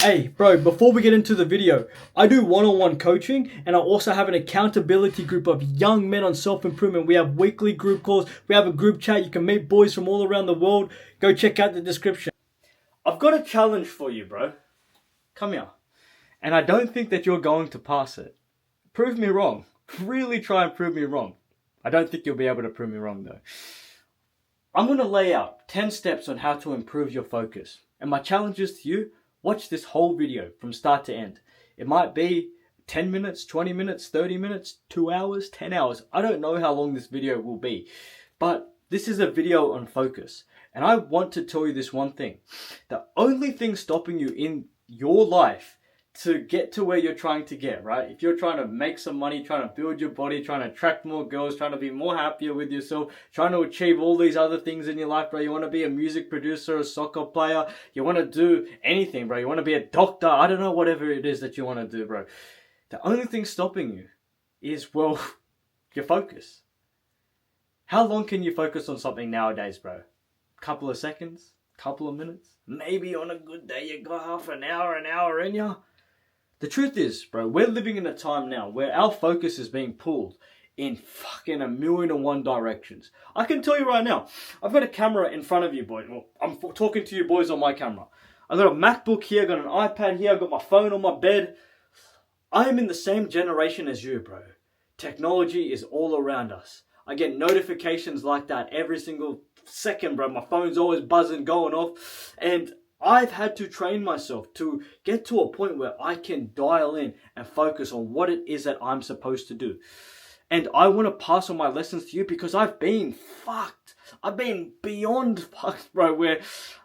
Hey, bro, before we get into the video, I do one-on-one coaching and I also have an accountability group of young men on self-improvement. We have weekly group calls. We have a group chat. You can meet boys from all around the world. Go check out the description. I've got a challenge for you, bro. Come here. And I don't think that you're going to pass it. Prove me wrong. Really try and prove me wrong. I don't think you'll be able to prove me wrong, though. I'm going to lay out 10 steps on how to improve your focus. And my challenge is to you, watch this whole video from start to end. It might be 10 minutes, 20 minutes, 30 minutes, 2 hours, 10 hours. I don't know how long this video will be. But this is a video on focus. And I want to tell you this one thing. The only thing stopping you in your life to get to where you're trying to get, right? If you're trying to make some money, trying to build your body, trying to attract more girls, trying to be more happier with yourself, trying to achieve all these other things in your life, bro. You want to be a music producer, a soccer player. You want to do anything, bro. You want to be a doctor. I don't know, whatever it is that you want to do, bro. The only thing stopping you is, well, your focus. How long can you focus on something nowadays, bro? Couple of seconds? Couple of minutes? Maybe on a good day you got half an hour in you. The truth is, bro, we're living in a time now where our focus is being pulled in fucking 1,000,001 directions. I can tell you right now, I've got a camera in front of you, boys. Well, I'm talking to you boys on my camera. I've got a MacBook here, I've got an iPad here, I've got my phone on my bed. I am in the same generation as you, bro. Technology is all around us. I get notifications like that every single second, bro. My phone's always buzzing, going off. And I've had to train myself to get to a point where I can dial in and focus on what it is that I'm supposed to do. And I want to pass on my lessons to you because I've been fucked. I've been beyond fucked, bro, where,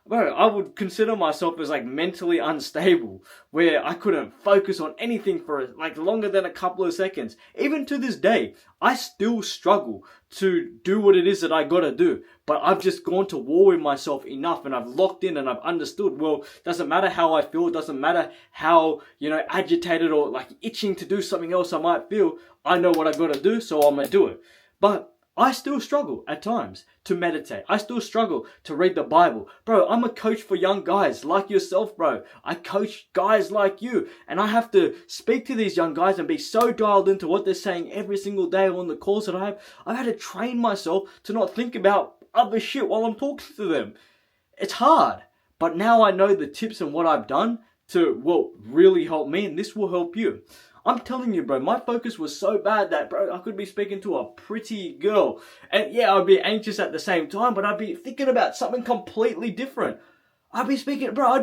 bro, I would consider myself as like mentally unstable, where I couldn't focus on anything for like longer than a couple of seconds. Even to this day, I still struggle to do what it is that I gotta do. But I've just gone to war with myself enough and I've locked in and I've understood, well, doesn't matter how I feel, doesn't matter how, agitated or like itching to do something else I might feel. I know what I gotta do, so I'm gonna do it. But I still struggle at times to meditate. I still struggle to read the Bible. Bro, I'm a coach for young guys like yourself, bro. I coach guys like you. And I have to speak to these young guys and be so dialed into what they're saying every single day on the calls that I have. I've had to train myself to not think about other shit while I'm talking to them. It's hard. But now I know the tips and what I've done to, well, really help me. And this will help you. I'm telling you, bro, my focus was so bad that, bro, I could be speaking to a pretty girl. And yeah, I'd be anxious at the same time, but I'd be thinking about something completely different. I'd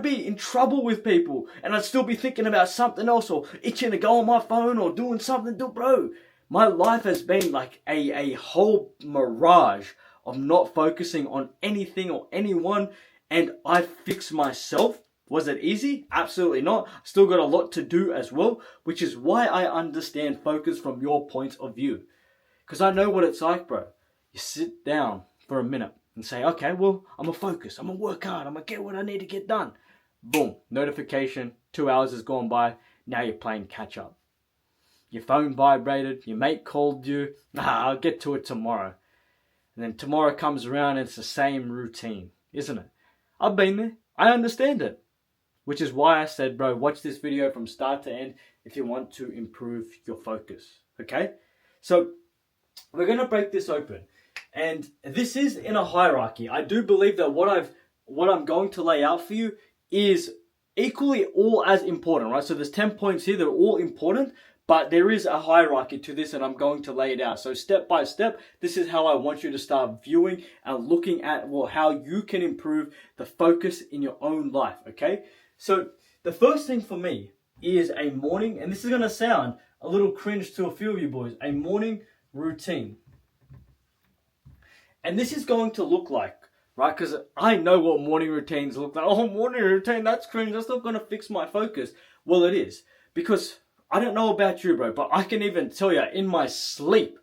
be in trouble with people. And I'd still be thinking about something else or itching to go on my phone or doing something. Bro, my life has been like a whole mirage of not focusing on anything or anyone. And I fixed myself. Was it easy? Absolutely not. Still got a lot to do as well, which is why I understand focus from your point of view. Because I know what it's like, bro. You sit down for a minute and say, okay, well, I'm going to focus. I'm going to work hard. I'm going to get what I need to get done. Boom. Notification. 2 hours has gone by. Now you're playing catch up. Your phone vibrated. Your mate called you. I'll get to it tomorrow. And then tomorrow comes around and it's the same routine, isn't it? I've been there. I understand it. Which is why I said, bro, watch this video from start to end if you want to improve your focus. Okay? So, we're going to break this open. And this is in a hierarchy. I do believe that what I'm going to lay out for you is equally all as important, right? So there's 10 points here that are all important, but there is a hierarchy to this and I'm going to lay it out. So step by step, this is how I want you to start viewing and looking at, well, how you can improve the focus in your own life, okay? So the first thing for me is a morning, and this is going to sound a little cringe to a few of you boys, a morning routine. And this is going to look like, right, because I know what morning routines look like. Oh, morning routine, that's cringe, that's not going to fix my focus. Well, it is, because I don't know about you, bro, but I can even tell you in my sleep,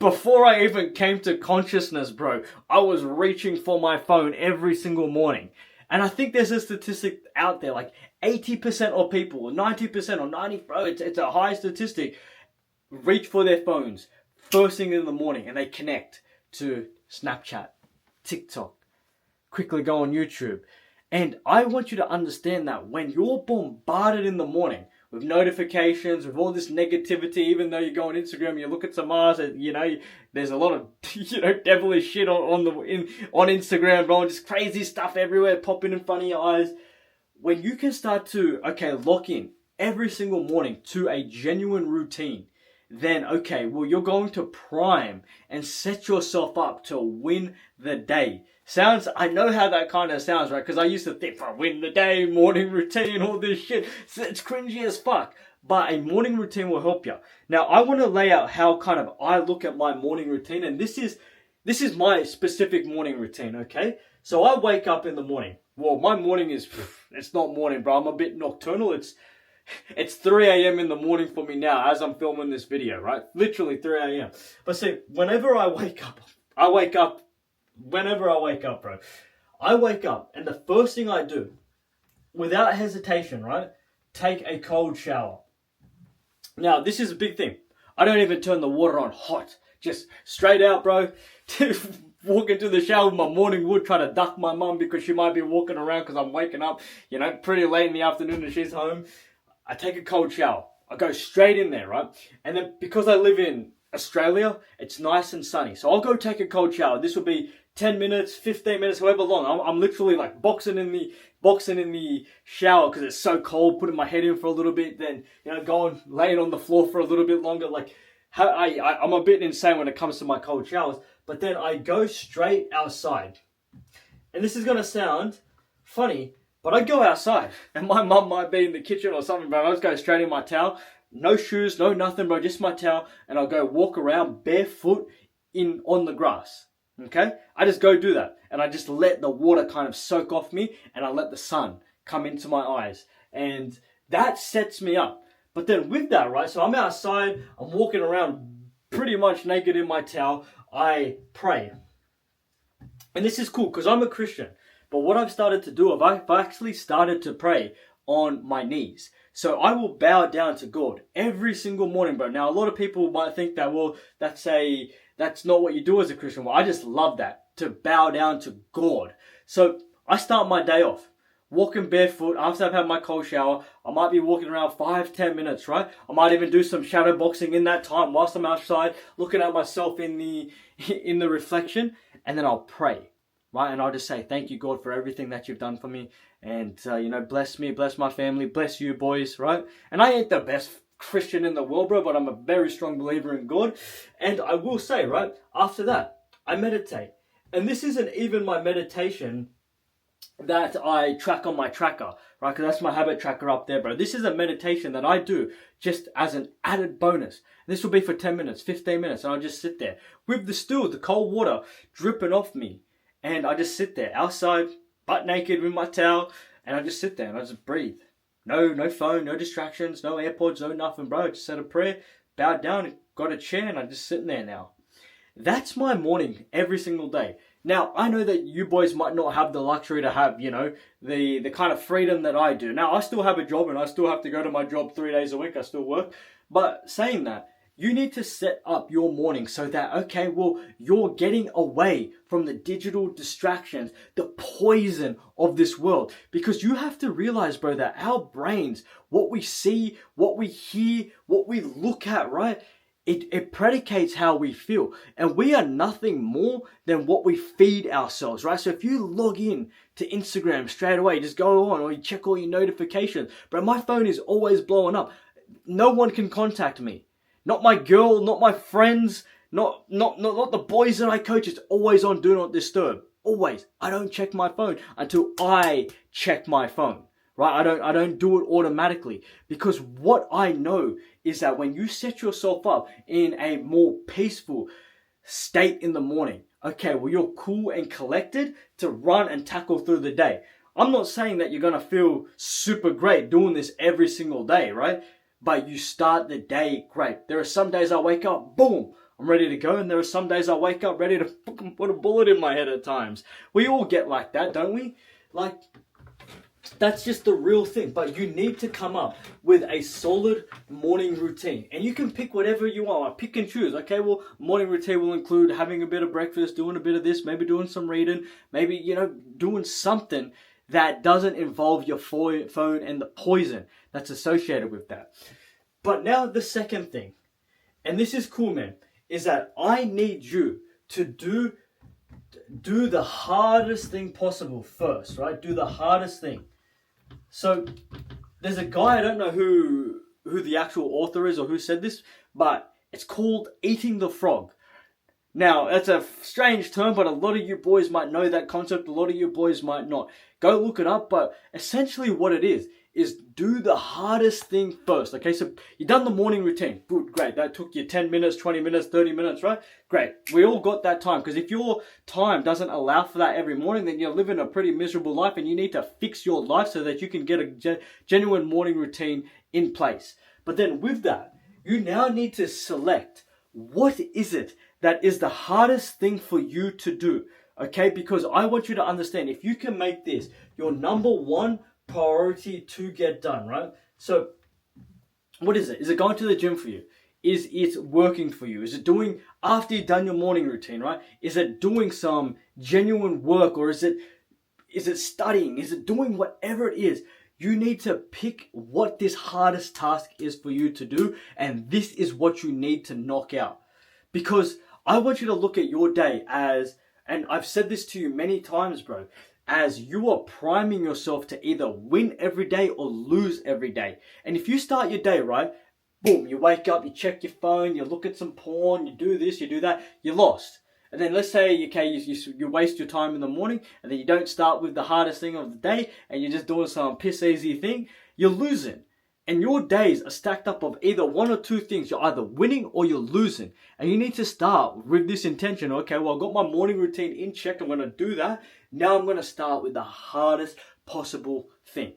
before I even came to consciousness, bro, I was reaching for my phone every single morning. And I think there's a statistic out there, like 80% of people, or 90% or 90%, bro, it's a high statistic, reach for their phones first thing in the morning and they connect to Snapchat, TikTok, quickly go on YouTube. And I want you to understand that when you're bombarded in the morning with notifications, with all this negativity, even though you go on Instagram, you look at some ass, there's a lot of, devilish shit on Instagram, bro, just crazy stuff everywhere popping in front of your eyes. When you can start to, lock in every single morning to a genuine routine, then, you're going to prime and set yourself up to win the day. I know how that kind of sounds, right? Because I used to think, win the day, morning routine, all this shit. It's cringy as fuck. But a morning routine will help you. Now, I want to lay out how kind of I look at my morning routine. And this is my specific morning routine, okay? So I wake up in the morning. Well, my morning it's not morning, bro. I'm a bit nocturnal. It's 3 a.m. in the morning for me now as I'm filming this video, right? Literally 3 a.m. But see, whenever I wake up, bro. I wake up and the first thing I do, without hesitation, right? Take a cold shower. Now, this is a big thing. I don't even turn the water on hot. Just straight out, bro. Walk into the shower with my morning wood, try to duck my mum because she might be walking around because I'm waking up, pretty late in the afternoon and she's home. I take a cold shower. I go straight in there, right? And then because I live in Australia, it's nice and sunny. So I'll go take a cold shower. This will be 10 minutes, 15 minutes, however long. I'm literally like boxing in the shower because it's so cold, putting my head in for a little bit, then, going, laying on the floor for a little bit longer. Like, I'm a bit insane when it comes to my cold showers. But then I go straight outside. And this is going to sound funny, but I go outside and my mum might be in the kitchen or something, but I just go straight in my towel. No shoes, no nothing, bro, just my towel. And I'll go walk around barefoot on the grass. Okay? I just go do that. And I just let the water kind of soak off me and I let the sun come into my eyes. And that sets me up. But then with that, right, so I'm outside, I'm walking around pretty much naked in my towel. I pray. And this is cool because I'm a Christian. But what I've started to do, I've actually started to pray on my knees. So I will bow down to God every single morning, bro. Now, a lot of people might think that, well, that's not what you do as a Christian. Well, I just love that, to bow down to God. So I start my day off walking barefoot after I've had my cold shower. I might be walking around 5-10 minutes, right? I might even do some shadow boxing in that time whilst I'm outside, looking at myself in the reflection, and then I'll pray. Right, and I'll just say, thank you, God, for everything that you've done for me. And, bless me, bless my family, bless you, boys, right? And I ain't the best Christian in the world, bro, but I'm a very strong believer in God. And I will say, right, after that, I meditate. And this isn't even my meditation that I track on my tracker, right? Because that's my habit tracker up there, bro. This is a meditation that I do just as an added bonus. This will be for 10 minutes, 15 minutes, and I'll just sit there with the cold water dripping off me. And I just sit there outside, butt naked with my towel, and I just sit there and I just breathe. No phone, no distractions, no AirPods, no nothing, bro. I just said a prayer, bowed down, got a chair, and I'm just sitting there now. That's my morning every single day. Now, I know that you boys might not have the luxury to have, the kind of freedom that I do. Now, I still have a job and I still have to go to my job 3 days a week. I still work. But saying that, you need to set up your morning so that, you're getting away from the digital distractions, the poison of this world. Because you have to realize, bro, that our brains, what we see, what we hear, what we look at, right? It predicates how we feel. And we are nothing more than what we feed ourselves, right? So if you log in to Instagram straight away, just go on or you check all your notifications. Bro, my phone is always blowing up. No one can contact me. Not my girl, not my friends, not the boys that I coach. It's always on Do Not Disturb. Always. I don't check my phone until I check my phone. Right? I don't do it automatically. Because what I know is that when you set yourself up in a more peaceful state in the morning, you're cool and collected to run and tackle through the day. I'm not saying that you're going to feel super great doing this every single day, right? But you start the day great. There are some days I wake up, boom, I'm ready to go. And there are some days I wake up ready to fucking put a bullet in my head at times. We all get like that, don't we? Like, that's just the real thing. But you need to come up with a solid morning routine. And you can pick whatever you want. Like, pick and choose. Morning routine will include having a bit of breakfast, doing a bit of this, maybe doing some reading, maybe, doing something that doesn't involve your phone and the poison that's associated with that. But now the second thing, and this is cool, man, is that I need you to do the hardest thing possible first, right? Do the hardest thing. So there's a guy, I don't know who the actual author is or who said this, but it's called eating the frog. Now, that's a strange term, but a lot of you boys might know that concept. A lot of you boys might not. Go look it up, but essentially what it is do the hardest thing first. Okay, so you've done the morning routine. Good, great. That took you 10 minutes, 20 minutes, 30 minutes, right? Great. We all got that time, because if your time doesn't allow for that every morning, then you're living a pretty miserable life, and you need to fix your life so that you can get a genuine morning routine in place. But then with that, you now need to select what is it that is the hardest thing for you to do. Okay, because I want you to understand, if you can make this your number one priority to get done, right? So what is it? Is it going to the gym for you? Is it working for you? Is it doing, after you've done your morning routine, right? Is it doing some genuine work, or is it studying? Is it doing whatever it is? You need to pick what this hardest task is for you to do, and this is what you need to knock out. Because I want you to look at your day as, and I've said this to you many times, bro, as you are priming yourself to either win every day or lose every day. And if you start your day, right, boom, you wake up, you check your phone, you look at some porn, you do this, you do that, you're lost. And then let's say, okay, you waste your time in the morning, and then you don't start with the hardest thing of the day, and you're just doing some piss easy thing, you're losing. And your days are stacked up of either one or two things. You're either winning or you're losing. And you need to start with this intention. Okay, well, I've got my morning routine in check. I'm going to do that. Now I'm going to start with the hardest possible thing.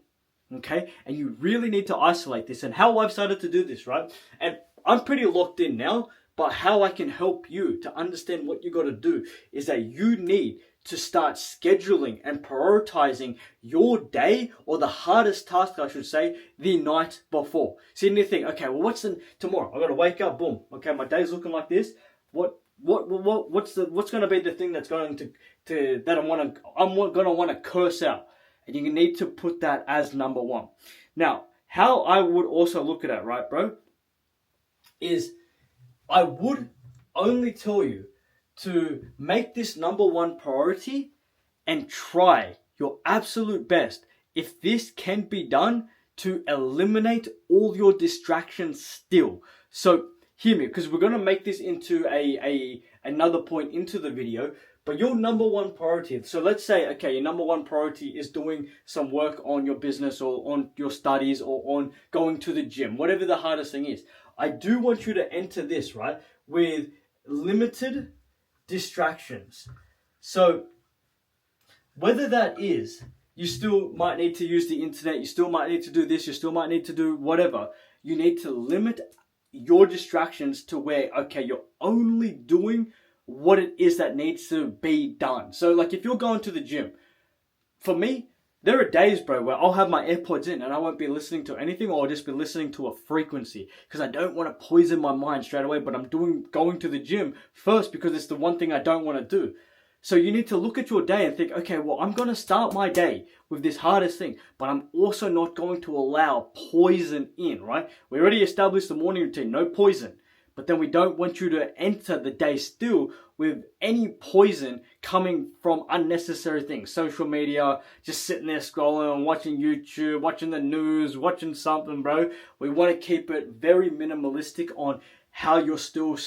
Okay? And you really need to isolate this. And how I've started to do this, right? And I'm pretty locked in now. But how I can help you to understand what you got to do is that you need to start scheduling and prioritizing your day, or the hardest task, I should say, the night before. So you need to think, okay, well, what's tomorrow? I got to wake up, boom. Okay, my day's looking like this. What's going to be the thing that's going to that I'm going to want to curse out? And you need to put that as number one. Now, how I would also look at it, right, bro, is I would only tell you to make this number one priority and try your absolute best, if this can be done, to eliminate all your distractions still. So hear me, because we're going to make this into another point into the video. But your number one priority, so let's say, okay, your number one priority is doing some work on your business or on your studies or on going to the gym, whatever the hardest thing is. I do want you to enter this, right, with limited distractions. So whether that is, you still might need to use the internet, you still might need to do this, you still might need to do whatever, you need to limit your distractions to where, okay, you're only doing what it is that needs to be done. So like if you're going to the gym, for me, there are days, bro, where I'll have my AirPods in and I won't be listening to anything, or I'll just be listening to a frequency because I don't want to poison my mind straight away, but I'm going to the gym first because it's the one thing I don't want to do. So you need to look at your day and think, okay, well, I'm going to start my day with this hardest thing, but I'm also not going to allow poison in, right? We already established the morning routine, no poison. But then we don't want you to enter the day still with any poison coming from unnecessary things. Social media, just sitting there scrolling, watching YouTube, watching the news, watching something, bro. We want to keep it very minimalistic on how you're still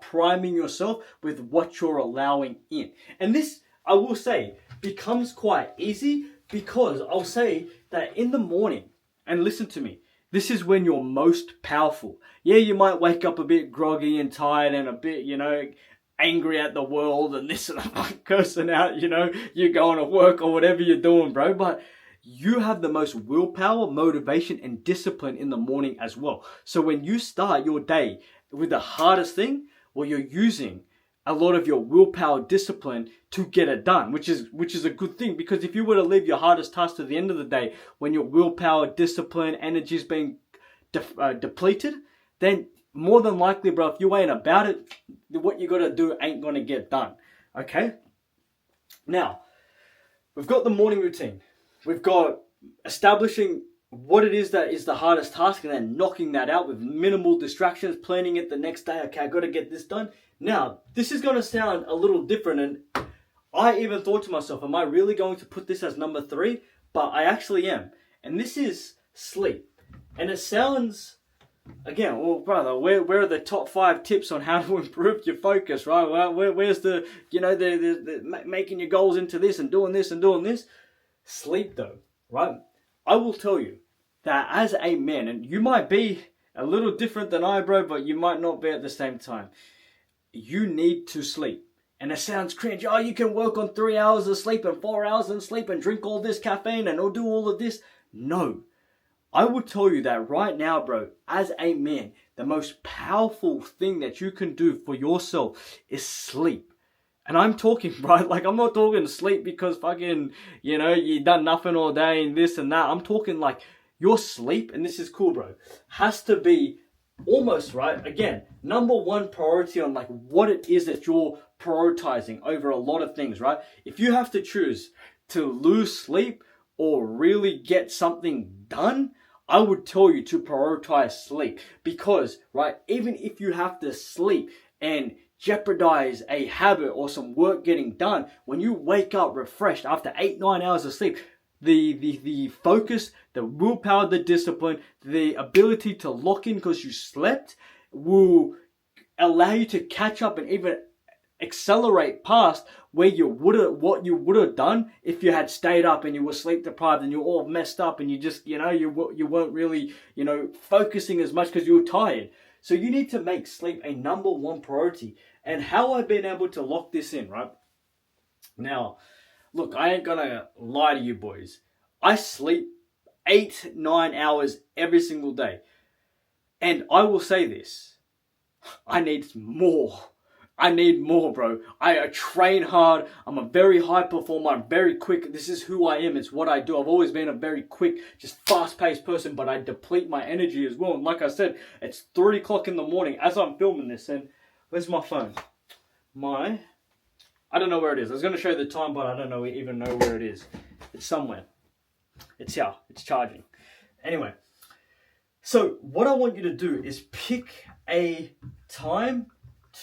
priming yourself with what you're allowing in. And this, I will say, becomes quite easy because I'll say that in the morning, and listen to me, this is when you're most powerful. Yeah, you might wake up a bit groggy and tired and a bit, angry at the world and this and that, cursing out, you're going to work or whatever you're doing, bro. But you have the most willpower, motivation, and discipline in the morning as well. So when you start your day with the hardest thing, well, you're using a lot of your willpower, discipline to get it done, which is a good thing, because if you were to leave your hardest task to the end of the day when your willpower, discipline, energy is being depleted, then more than likely, bro, if you ain't about it, what you got to do ain't going to get done. Okay? Now, we've got the morning routine. we've got establishing what it is that is the hardest task and then knocking that out with minimal distractions, planning it the next day. Okay, I got to get this done. Now, this is going to sound a little different, and I even thought to myself, am I really going to put this as number 3? But I actually am. And this is sleep. And it sounds, again, well, brother, where are the top 5 tips on how to improve your focus, right? Well, where's the, the making your goals into this and doing this and doing this? Sleep, though, right? I will tell you that as a man, and you might be a little different than I, bro, but you might not be at the same time. You need to sleep. And it sounds cringe. Oh, you can work on 3 hours of sleep and 4 hours of sleep and drink all this caffeine and do all of this. No. I will tell you that right now, bro, as a man, the most powerful thing that you can do for yourself is sleep. And I'm talking, right? Like, I'm not talking sleep because fucking, you done nothing all day and this and that. I'm talking like your sleep, and this is cool, bro, has to be almost, right, again, number 1 priority on like what it is that you're prioritizing over a lot of things, right? If you have to choose to lose sleep or really get something done, I would tell you to prioritize sleep. Because, right, even if you have to sleep and jeopardize a habit or some work getting done, when you wake up refreshed after 8-9 hours of sleep, the focus, the willpower, the discipline, the ability to lock in because you slept will allow you to catch up and even accelerate past what you would have done if you had stayed up and you were sleep deprived and you were all messed up and you just you weren't really focusing as much because you were tired. So you need to make sleep a number 1 priority. And how I've been able to lock this in, right? Now, look, I ain't gonna lie to you boys. I sleep 8-9 hours every single day. And I will say this. I need more. I need more, bro. I train hard. I'm a very high performer. I'm very quick. This is who I am. It's what I do. I've always been a very quick, just fast-paced person, but I deplete my energy as well. And like I said, it's 3 o'clock in the morning as I'm filming this. And where's my phone? I don't know where it is. I was going to show you the time, but I don't even know where it is. It's somewhere. It's here. It's charging. Anyway, so what I want you to do is pick a time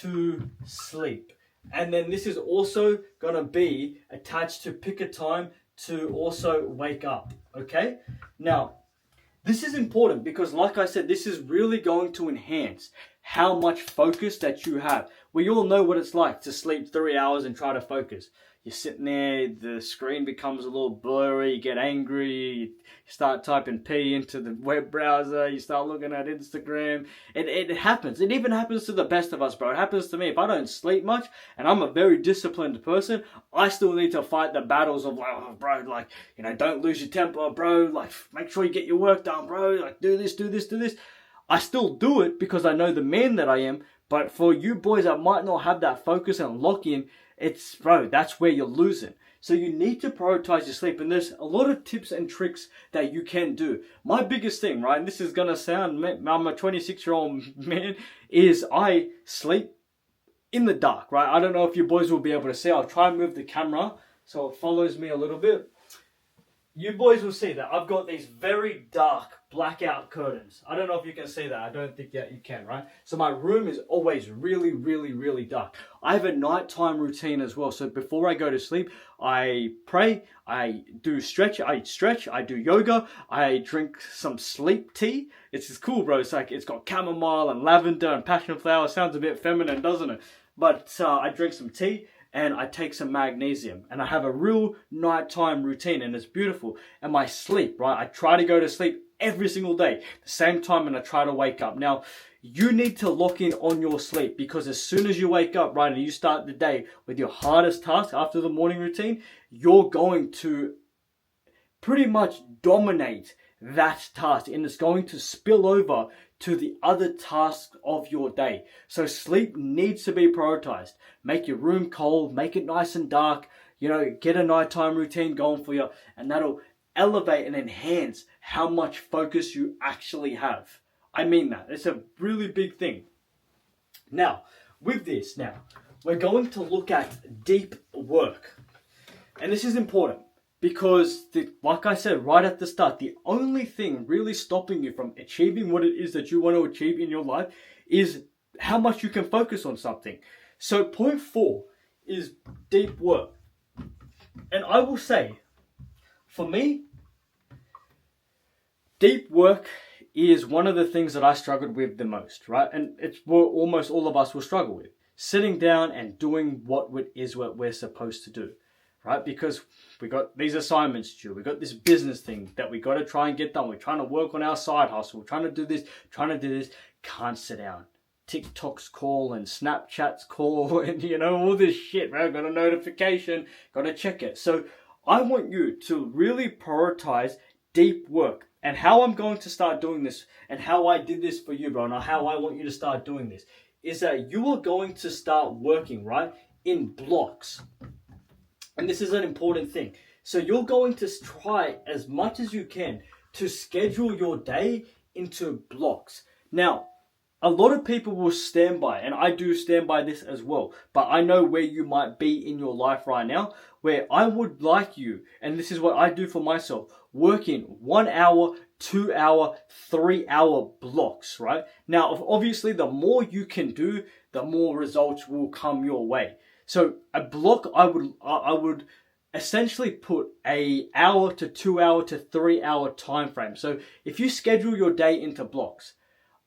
to sleep. And then this is also going to be attached to pick a time to also wake up. Okay? Now, this is important because, like I said, this is really going to enhance how much focus that you have. We all know what it's like to sleep 3 hours and try to focus. You're sitting there, the screen becomes a little blurry, you get angry, you start typing P into the web browser, you start looking at Instagram. It happens. It even happens to the best of us, bro. It happens to me. If I don't sleep much, and I'm a very disciplined person, I still need to fight the battles of like, oh, bro, like, don't lose your temper, bro. Like, make sure you get your work done, bro. Like, do this, do this, do this. I still do it because I know the man that I am. But for you boys that might not have that focus and lock in, that's where you're losing. So you need to prioritize your sleep. And there's a lot of tips and tricks that you can do. My biggest thing, right, and this is going to sound, I'm a 26-year-old man, is I sleep in the dark, right? I don't know if you boys will be able to see. I'll try and move the camera so it follows me a little bit. You boys will see that I've got these very dark blackout curtains. I don't know if you can see that. I don't think that you can, right? So my room is always really, really, really dark. I have a nighttime routine as well. So before I go to sleep, I pray, I stretch, I do yoga, I drink some sleep tea. It's just cool, bro. It's like, it's got chamomile and lavender and passion flower. Sounds a bit feminine, doesn't it? But I drink some tea. And I take some magnesium. And I have a real nighttime routine. And it's beautiful. And my sleep, right? I try to go to sleep every single day. The same time, and I try to wake up. Now, you need to lock in on your sleep. Because as soon as you wake up, right, and you start the day with your hardest task after the morning routine, you're going to pretty much dominate that task. And it's going to spill over to the other tasks of your day. So sleep needs to be prioritized. Make your room cold, make it nice and dark, get a nighttime routine going for you, and that'll elevate and enhance how much focus you actually have. I mean that. It's a really big thing. Now, with this, we're going to look at deep work. And this is important Because, like I said right at the start, the only thing really stopping you from achieving what it is that you want to achieve in your life is how much you can focus on something. So point 4 is deep work. And I will say, for me, deep work is one of the things that I struggled with the most, right? And it's what almost all of us will struggle with. Sitting down and doing what we're supposed to do, right? Because we got these assignments due, we got this business thing that we got to try and get done. We're trying to work on our side hustle, we're trying to do this, can't sit down. TikTok's call and Snapchat's call and all this shit, right? Got a notification, got to check it. So I want you to really prioritize deep work. And how I'm going to start doing this, and how I did this for you, bro, and how I want you to start doing this, is that you are going to start working, right, in blocks. And this is an important thing. So you're going to try as much as you can to schedule your day into blocks. Now, a lot of people will stand by, and I do stand by this as well, but I know where you might be in your life right now, where I would like you, and this is what I do for myself, work in 1 hour, 2 hour, 3 hour blocks, right? Now, obviously, the more you can do, the more results will come your way. So a block, I would essentially put a hour to 2 hour to 3 hour time frame. So if you schedule your day into blocks,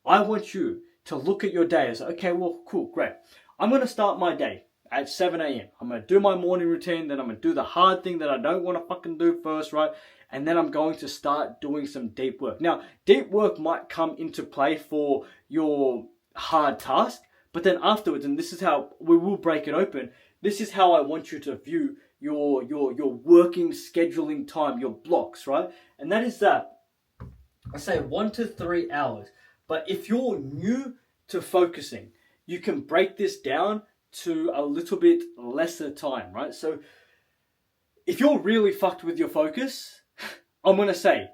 I want you to look at your day and say, okay, well, cool, great. I'm going to start my day at 7 a.m. I'm going to do my morning routine, then I'm going to do the hard thing that I don't want to fucking do first, right? And then I'm going to start doing some deep work. Now, deep work might come into play for your hard task, but then afterwards, and this is how we will break it open, this is how I want you to view your working scheduling time, your blocks, right? And that is that, I say 1 to 3 hours. But if you're new to focusing, you can break this down to a little bit lesser time, right? So if you're really fucked with your focus, I'm going to say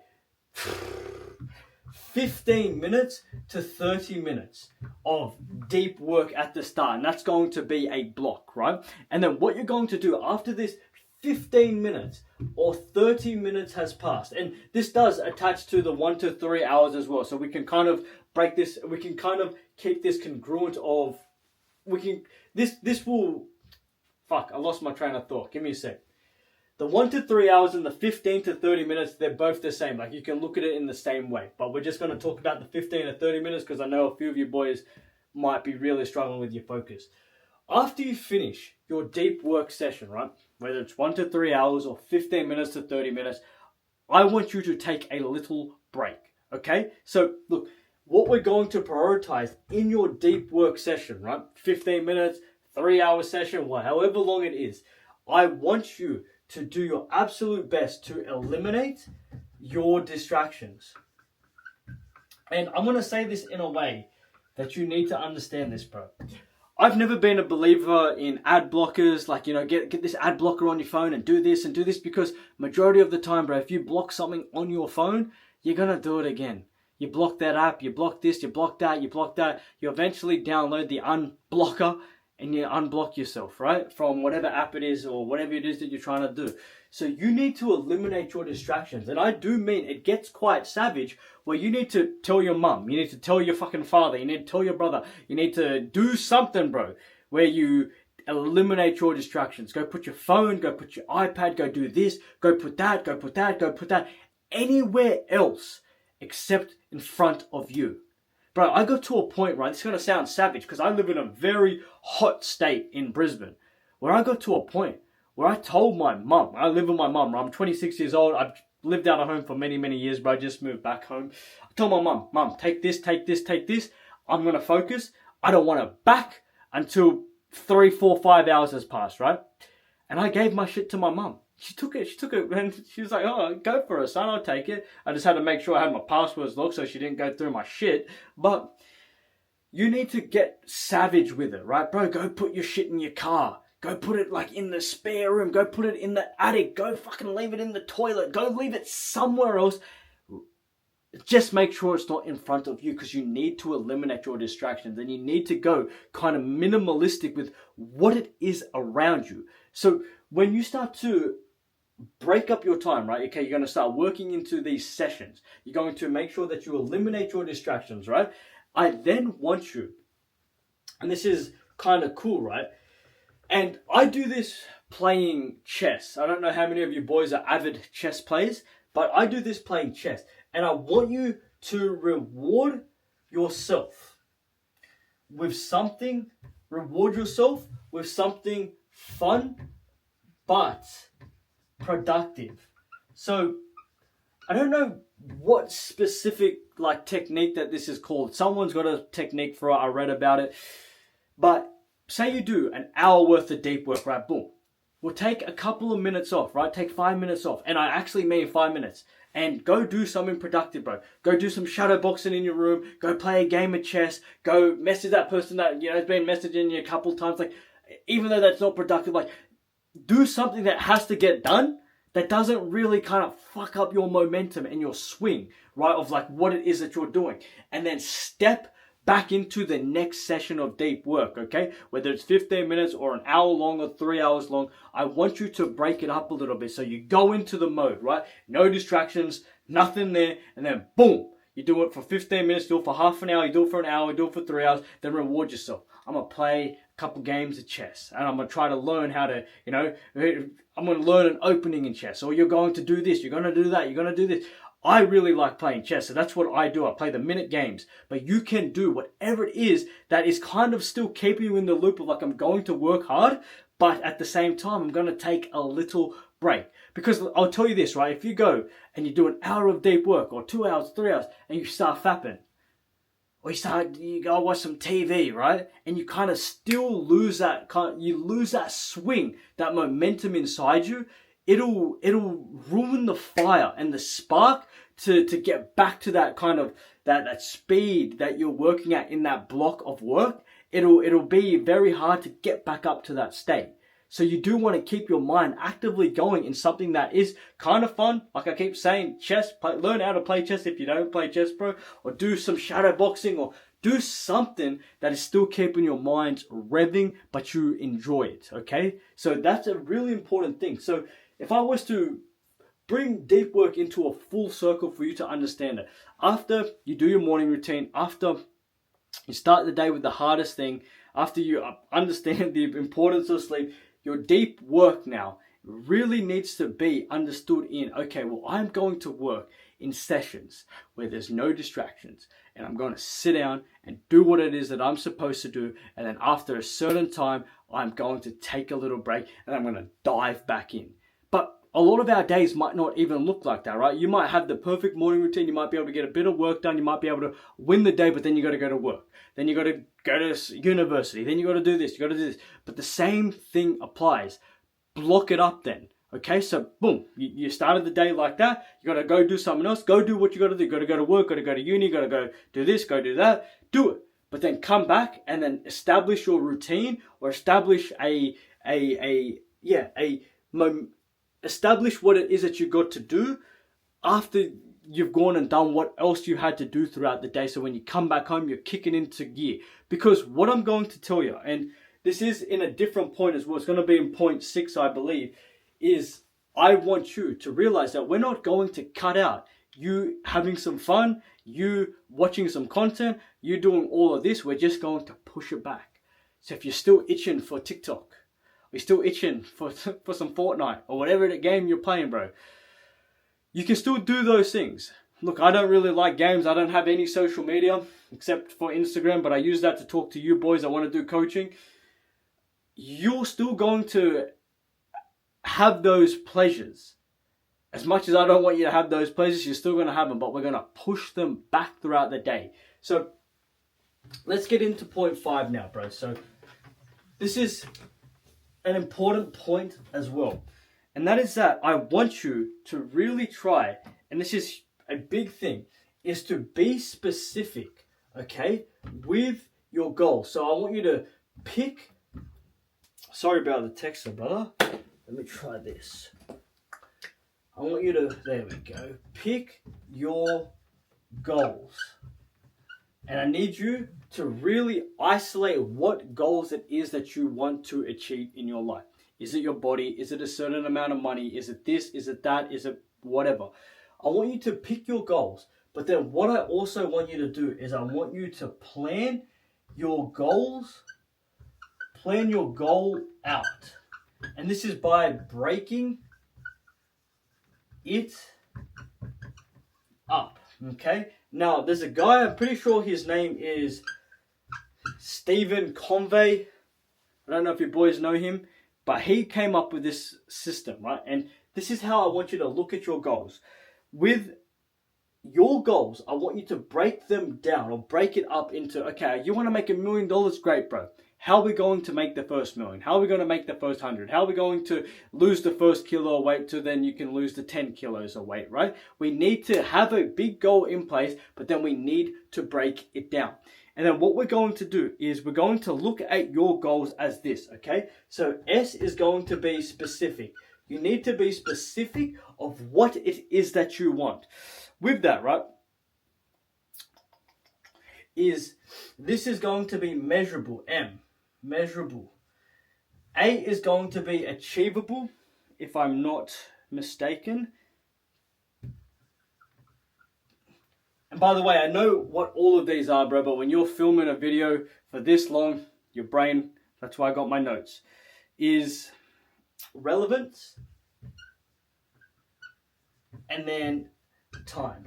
15 minutes to 30 minutes of deep work at the start. And that's going to be a block, right? And then what you're going to do after this 15 minutes or 30 minutes has passed, and this does attach to the 1 to 3 hours as well, so we can kind of break this, we can kind of keep this congruent of, this will, fuck, I lost my train of thought, give me a sec. The 1 to 3 hours and the 15 to 30 minutes, they're both the same, like you can look at it in the same way, but we're just going to talk about the 15 to 30 minutes because I know a few of you boys might be really struggling with your focus. After you finish your deep work session, right, whether it's 1 to 3 hours or 15 minutes to 30 minutes, I want you to take a little break, okay? So, look, what we're going to prioritize in your deep work session, right, 15 minutes, 3 hour session, however long it is, I want you to do your absolute best to eliminate your distractions. And I'm going to say this in a way that you need to understand this, bro. I've never been a believer in ad blockers, like, get this ad blocker on your phone and do this, because majority of the time, bro, if you block something on your phone, you're going to do it again. You block that app, you block this, you block that, you eventually download the unblocker and you unblock yourself, right? From whatever app it is or whatever it is that you're trying to do. So you need to eliminate your distractions. And I do mean it gets quite savage where you need to tell your mum, you need to tell your fucking father, you need to tell your brother, you need to do something, bro, where you eliminate your distractions. Go put your phone, go put your iPad, go do this, go put that, anywhere else except in front of you. Bro, I got to a point, right, it's going to sound savage because I live in a very hot state in Brisbane, where I got to a point where I told my mum, I live with my mum, I'm 26 years old, I've lived out of home for many, many years, but I just moved back home. I told my mum, take this, I'm going to focus, I don't want to back until 3, 4, 5 hours has passed, right? And I gave my shit to my mum. She took it, and she was like, oh, go for it, son, I'll take it. I just had to make sure I had my passwords locked so she didn't go through my shit. But you need to get savage with it, right, bro? Go put your shit in your car. Go put it, like, in the spare room. Go put it in the attic. Go fucking leave it in the toilet. Go leave it somewhere else. Just make sure it's not in front of you, because you need to eliminate your distractions, and you need to go kind of minimalistic with what it is around you. So when you start to break up your time, right? Okay, you're going to start working into these sessions. You're going to make sure that you eliminate your distractions, right? I then want you, and this is kind of cool, right? And I do this playing chess. I don't know how many of you boys are avid chess players, but I do this playing chess. And I want you to reward yourself with something, reward yourself with something fun, but productive. So I don't know what specific like technique that this is called. Someone's got a technique for it. I read about it. But say you do an hour worth of deep work, right? Boom. We'll take a couple of minutes off, right? Take 5 minutes off. And I actually mean 5 minutes. And go do something productive, bro. Go do some shadow boxing in your room. Go play a game of chess. Go message that person that, has been messaging you a couple times. Like, even though that's not productive, like, do something that has to get done that doesn't really kind of fuck up your momentum and your swing, right? Of like what it is that you're doing. And then step back into the next session of deep work, okay? Whether it's 15 minutes or an hour long or 3 hours long, I want you to break it up a little bit. So you go into the mode, right? No distractions, nothing there, and then boom, you do it for 15 minutes, do it for half an hour, you do it for an hour, do it for 3 hours, then reward yourself. I'm going to play a couple games of chess, and I'm going to try to learn how to, I'm going to learn an opening in chess, or you're going to do this, you're going to do that, you're going to do this. I really like playing chess, so that's what I do. I play the minute games. But you can do whatever it is that is kind of still keeping you in the loop of like, I'm going to work hard, but at the same time, I'm going to take a little break. Because I'll tell you this, right? If you go and you do an hour of deep work, or 2 hours, 3 hours, and you start fapping, or you go watch some TV, right? And you kind of still lose that swing, that momentum inside you. It'll ruin the fire and the spark to get back to that kind of that speed that you're working at in that block of work. It'll be very hard to get back up to that state. So you do want to keep your mind actively going in something that is kind of fun. Like I keep saying, chess, learn how to play chess if you don't play chess, bro. Or do some shadow boxing, or do something that is still keeping your mind revving, but you enjoy it, okay? So that's a really important thing. So if I was to bring deep work into a full circle for you to understand it, after you do your morning routine, after you start the day with the hardest thing, after you understand the importance of sleep, your deep work now really needs to be understood in, okay, well, I'm going to work in sessions where there's no distractions, and I'm going to sit down and do what it is that I'm supposed to do, and then after a certain time, I'm going to take a little break, and I'm going to dive back in. But a lot of our days might not even look like that, right? You might have the perfect morning routine. You might be able to get a bit of work done. You might be able to win the day, but then you got to go to work. Then you got to go to university. Then you got to do this. You got to do this. But the same thing applies. Block it up then. Okay, so boom, you started the day like that. You got to go do something else. Go do what you got to do. You got to go to work. Got to go to uni. Got to go do this. Go do that. Do it. But then come back and then establish your routine, or establish establish what it is that you got to do after you've gone and done what else you had to do throughout the day. So when you come back home, you're kicking into gear. Because what I'm going to tell you, and this is in a different point as well, it's going to be in point 6, I believe, is I want you to realize that we're not going to cut out you having some fun, you watching some content, you doing all of this. We're just going to push it back. So if you're still itching for TikTok, you're still itching for some Fortnite or whatever the game you're playing, bro, you can still do those things. Look, I don't really like games. I don't have any social media except for Instagram, but I use that to talk to you boys that want to do coaching. You're still going to have those pleasures. As much as I don't want you to have those pleasures, you're still going to have them, but we're going to push them back throughout the day. So let's get into point 5 now, bro. So this is an important point as well. And that is that I want you to really try, and this is a big thing, is to be specific, okay, with your goal. So I want you to pick, sorry about the text, brother. Let me try this. I want you to, there we go, pick your goals. And I need you to really isolate what goals it is that you want to achieve in your life. Is it your body? Is it a certain amount of money? Is it this? Is it that? Is it whatever? I want you to pick your goals. But then what I also want you to do is I want you to plan your goals, plan your goal out. And this is by breaking it up. Okay? Now, there's a guy, I'm pretty sure his name is Stephen Convey. I don't know if you boys know him, but he came up with this system, right? And this is how I want you to look at your goals. With your goals, I want you to break them down or break it up into, okay, you want to make $1 million? Great, bro. How are we going to make the first million? How are we going to make the first 100? How are we going to lose the first kilo of weight to then you can lose the 10 kilos of weight, right? We need to have a big goal in place, but then we need to break it down. And then what we're going to do is we're going to look at your goals as this, okay? So S is going to be specific. You need to be specific of what it is that you want. With that, right, this is going to be measurable, M, measurable. A is going to be achievable, if I'm not mistaken. And by the way, I know what all of these are, bro, but when you're filming a video for this long, your brain, that's why I got my notes, is relevance, and then time.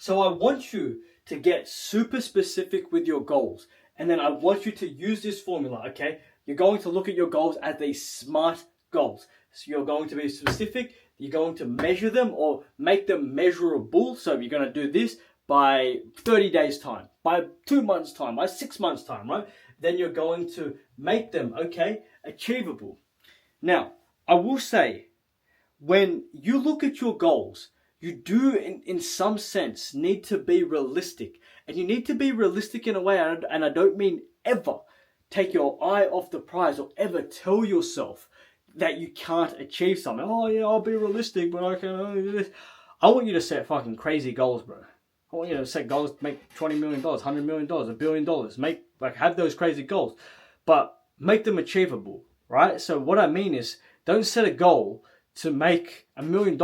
So I want you to get super specific with your goals. And then I want you to use this formula, okay? You're going to look at your goals as these SMART goals. So you're going to be specific, you're going to measure them or make them measurable. So you're going to do this by 30 days time, by 2 months time, by 6 months time, right? Then you're going to make them, okay, achievable. Now, I will say, when you look at your goals, you do, in some sense, need to be realistic. And you need to be realistic in a way, and I don't mean ever take your eye off the prize or ever tell yourself that you can't achieve something. Oh yeah, I'll be realistic, but I can only do this. I want you to set fucking crazy goals, bro. I want you to set goals, make $20 million, $100 million, $1 billion. Have those crazy goals, but make them achievable, right? So what I mean is, don't set a goal to make $1 million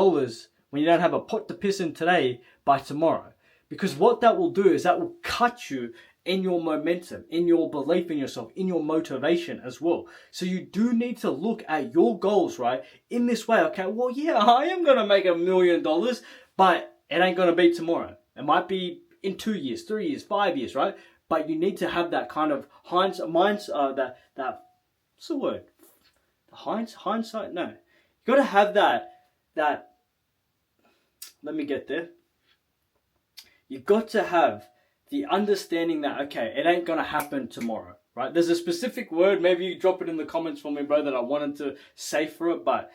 when you don't have a pot to piss in today by tomorrow. Because what that will do is that will cut you in your momentum, in your belief in yourself, in your motivation as well. So you do need to look at your goals, right, in this way. Okay, well, yeah, I am going to make $1 million, but it ain't going to be tomorrow. It might be in 2 years, 3 years, 5 years, right? But you need to have that kind of hindsight, what's the word? Hindsight? No. You got to have that, let me get there. You've got to have the understanding that, okay, it ain't going to happen tomorrow, right? There's a specific word, maybe you drop it in the comments for me, bro, that I wanted to say for it, but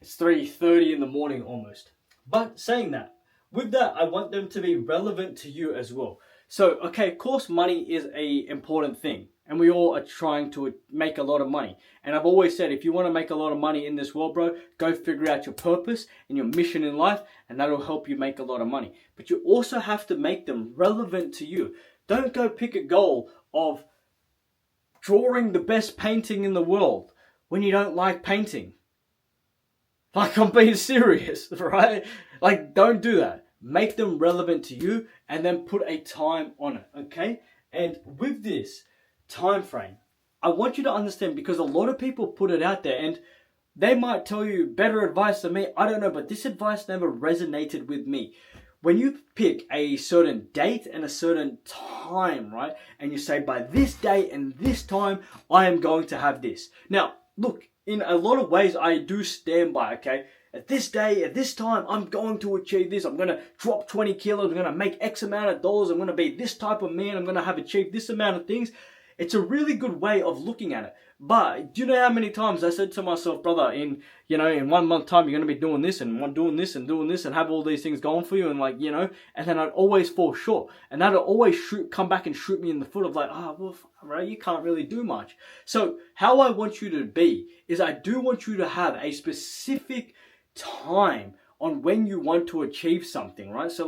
it's 3:30 in the morning almost. But saying that, with that, I want them to be relevant to you as well. So, okay, of course, money is an important thing. And we all are trying to make a lot of money. And I've always said, if you want to make a lot of money in this world, bro, go figure out your purpose and your mission in life, and that'll help you make a lot of money. But you also have to make them relevant to you. Don't go pick a goal of drawing the best painting in the world when you don't like painting. Like, I'm being serious, right? Like, don't do that. Make them relevant to you and then put a time on it, okay? And with this time frame, I want you to understand, because a lot of people put it out there and they might tell you better advice than me. I don't know, but this advice never resonated with me. When you pick a certain date and a certain time, right? And you say, by this date and this time, I am going to have this. Now, look, in a lot of ways, I do stand by, okay? At this day, at this time, I'm going to achieve this. I'm going to drop 20 kilos. I'm going to make X amount of dollars. I'm going to be this type of man. I'm going to have achieved this amount of things. It's a really good way of looking at it. But do you know how many times I said to myself, brother, in 1 month time, you're going to be doing this and doing this and have all these things going for you, and and then I'd always fall short. And that'd always come back and shoot me in the foot of right, you can't really do much. So how I want you to be is, I do want you to have a specific time on when you want to achieve something, right? So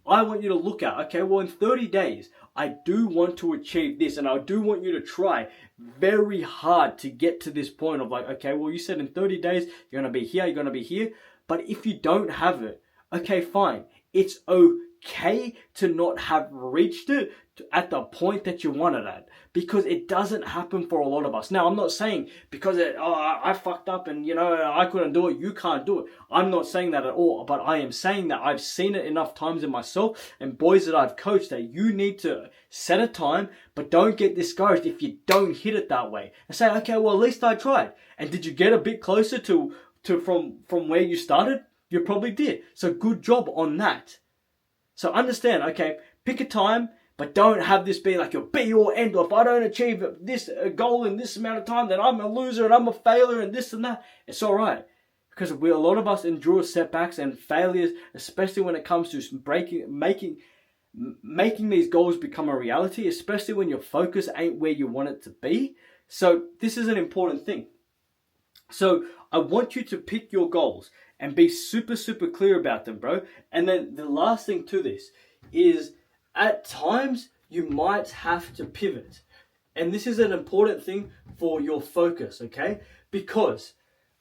I want you to look at, okay, well, in 30 days, I do want to achieve this, and I do want you to try very hard to get to this point of like, okay, well, you said in 30 days, you're going to be here, you're going to be here. But if you don't have it, okay, fine. It's okay to not have reached it at the point that you wanted at, because it doesn't happen for a lot of us. Now, I'm not saying because I fucked up and I couldn't do it, you can't do it. I'm not saying that at all, but I am saying that I've seen it enough times in myself and boys that I've coached that you need to set a time, but don't get discouraged if you don't hit it that way. And say, okay, well, at least I tried. And did you get a bit closer to from where you started? You probably did. So good job on that. So understand, okay, pick a time, but don't have this be like your be or end all. If I don't achieve this goal in this amount of time, then I'm a loser and I'm a failure and this and that. It's all right. Because a lot of us endure setbacks and failures, especially when it comes to making these goals become a reality, especially when your focus ain't where you want it to be. So this is an important thing. So I want you to pick your goals and be super, super clear about them, bro. And then the last thing to this is at times you might have to pivot. And this is an important thing for your focus, okay? Because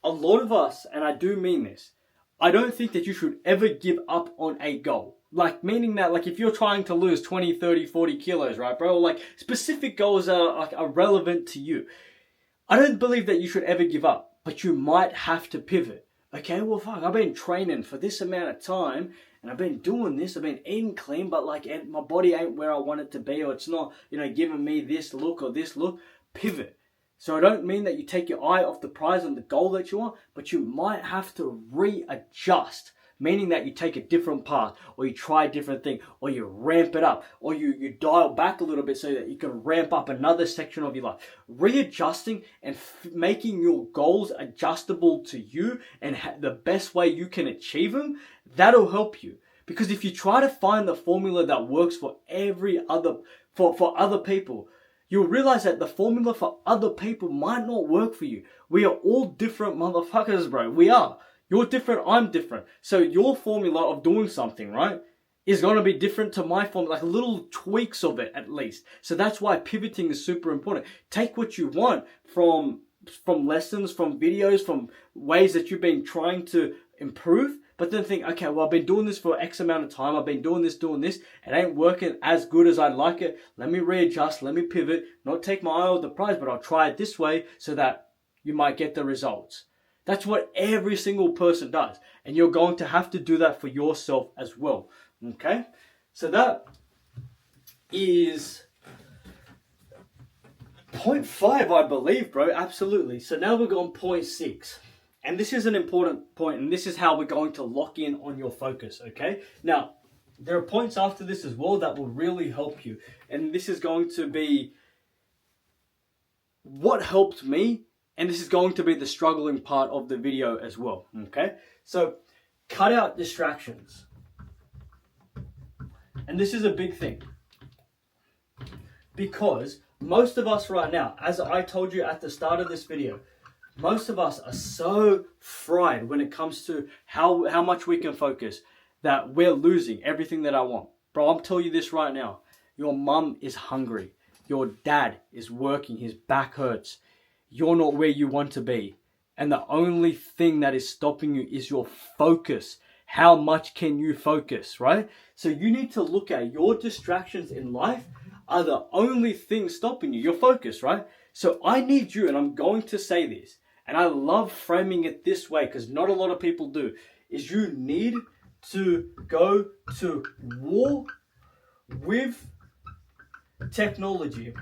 a lot of us, and I do mean this, I don't think that you should ever give up on a goal. Like, meaning that, like, if you're trying to lose 20, 30, 40 kilos, right, bro? Like, specific goals are relevant to you. I don't believe that you should ever give up, but you might have to pivot. Okay, well, fuck, I've been training for this amount of time, and I've been doing this, I've been eating clean, but like, my body ain't where I want it to be, or it's not, giving me this look or this look. Pivot. So I don't mean that you take your eye off the prize and the goal that you want, but you might have to readjust. Meaning that you take a different path, or you try a different thing, or you ramp it up, or you dial back a little bit so that you can ramp up another section of your life. Readjusting and making your goals adjustable to you and the best way you can achieve them, that'll help you. Because if you try to find the formula that works for for other people, you'll realize that the formula for other people might not work for you. We are all different motherfuckers, bro. We are. You're different, I'm different. So your formula of doing something, right, is going to be different to my formula, like little tweaks of it at least. So that's why pivoting is super important. Take what you want from lessons, from videos, from ways that you've been trying to improve, but then think, okay, well, I've been doing this for X amount of time. I've been doing this. It ain't working as good as I'd like it. Let me readjust. Let me pivot. Not take my eye off the prize, but I'll try it this way so that you might get the results. That's what every single person does. And you're going to have to do that for yourself as well. Okay? So that is point 5, I believe, bro. Absolutely. So now we're on point 6. And this is an important point, and this is how we're going to lock in on your focus, okay? Now, there are points after this as well that will really help you. And this is going to be what helped me. And this is going to be the struggling part of the video as well, okay? So, cut out distractions. And this is a big thing. Because most of us right now, as I told you at the start of this video, most of us are so fried when it comes to how much we can focus that we're losing everything that I want. Bro, I'm telling you this right now. Your mum is hungry. Your dad is working. His back hurts. You're not where you want to be. And the only thing that is stopping you is your focus. How much can you focus, right? So you need to look at your distractions in life are the only thing stopping you. Your focus, right? So I need you, and I'm going to say this, and I love framing it this way because not a lot of people do, is you need to go to war with technology.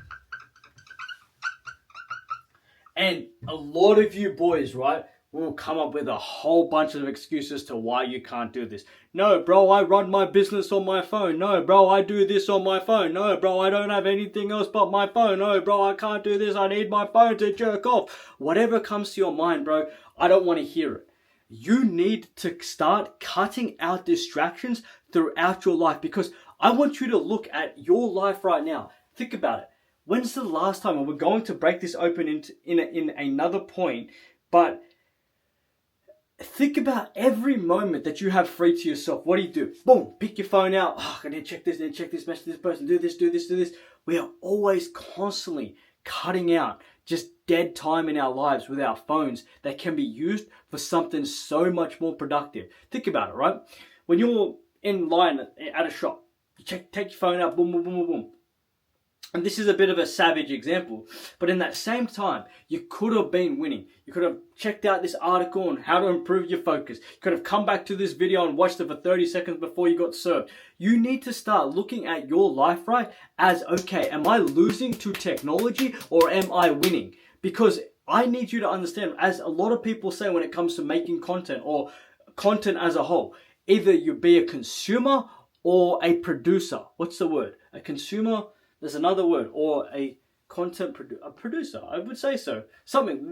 And a lot of you boys, right, will come up with a whole bunch of excuses to why you can't do this. No, bro, I run my business on my phone. No, bro, I do this on my phone. No, bro, I don't have anything else but my phone. No, bro, I can't do this. I need my phone to jerk off. Whatever comes to your mind, bro, I don't want to hear it. You need to start cutting out distractions throughout your life, because I want you to look at your life right now. Think about it. When's the last time, and we're going to break this open in another point, but think about every moment that you have free to yourself. What do? Boom, pick your phone out. I need to check this, message this person, do this. We are always constantly cutting out just dead time in our lives with our phones that can be used for something so much more productive. Think about it, right? When you're in line at a shop, you take your phone out, boom, boom, boom, boom, boom. And this is a bit of a savage example, but in that same time, you could have been winning. You could have checked out this article on how to improve your focus. You could have come back to this video and watched it for 30 seconds before you got served. You need to start looking at your life, right, as, okay, am I losing to technology or am I winning? Because I need you to understand, as a lot of people say when it comes to making content or content as a whole, either you be a consumer or a producer. What's the word? A consumer? There's another word, or a producer. I would say so.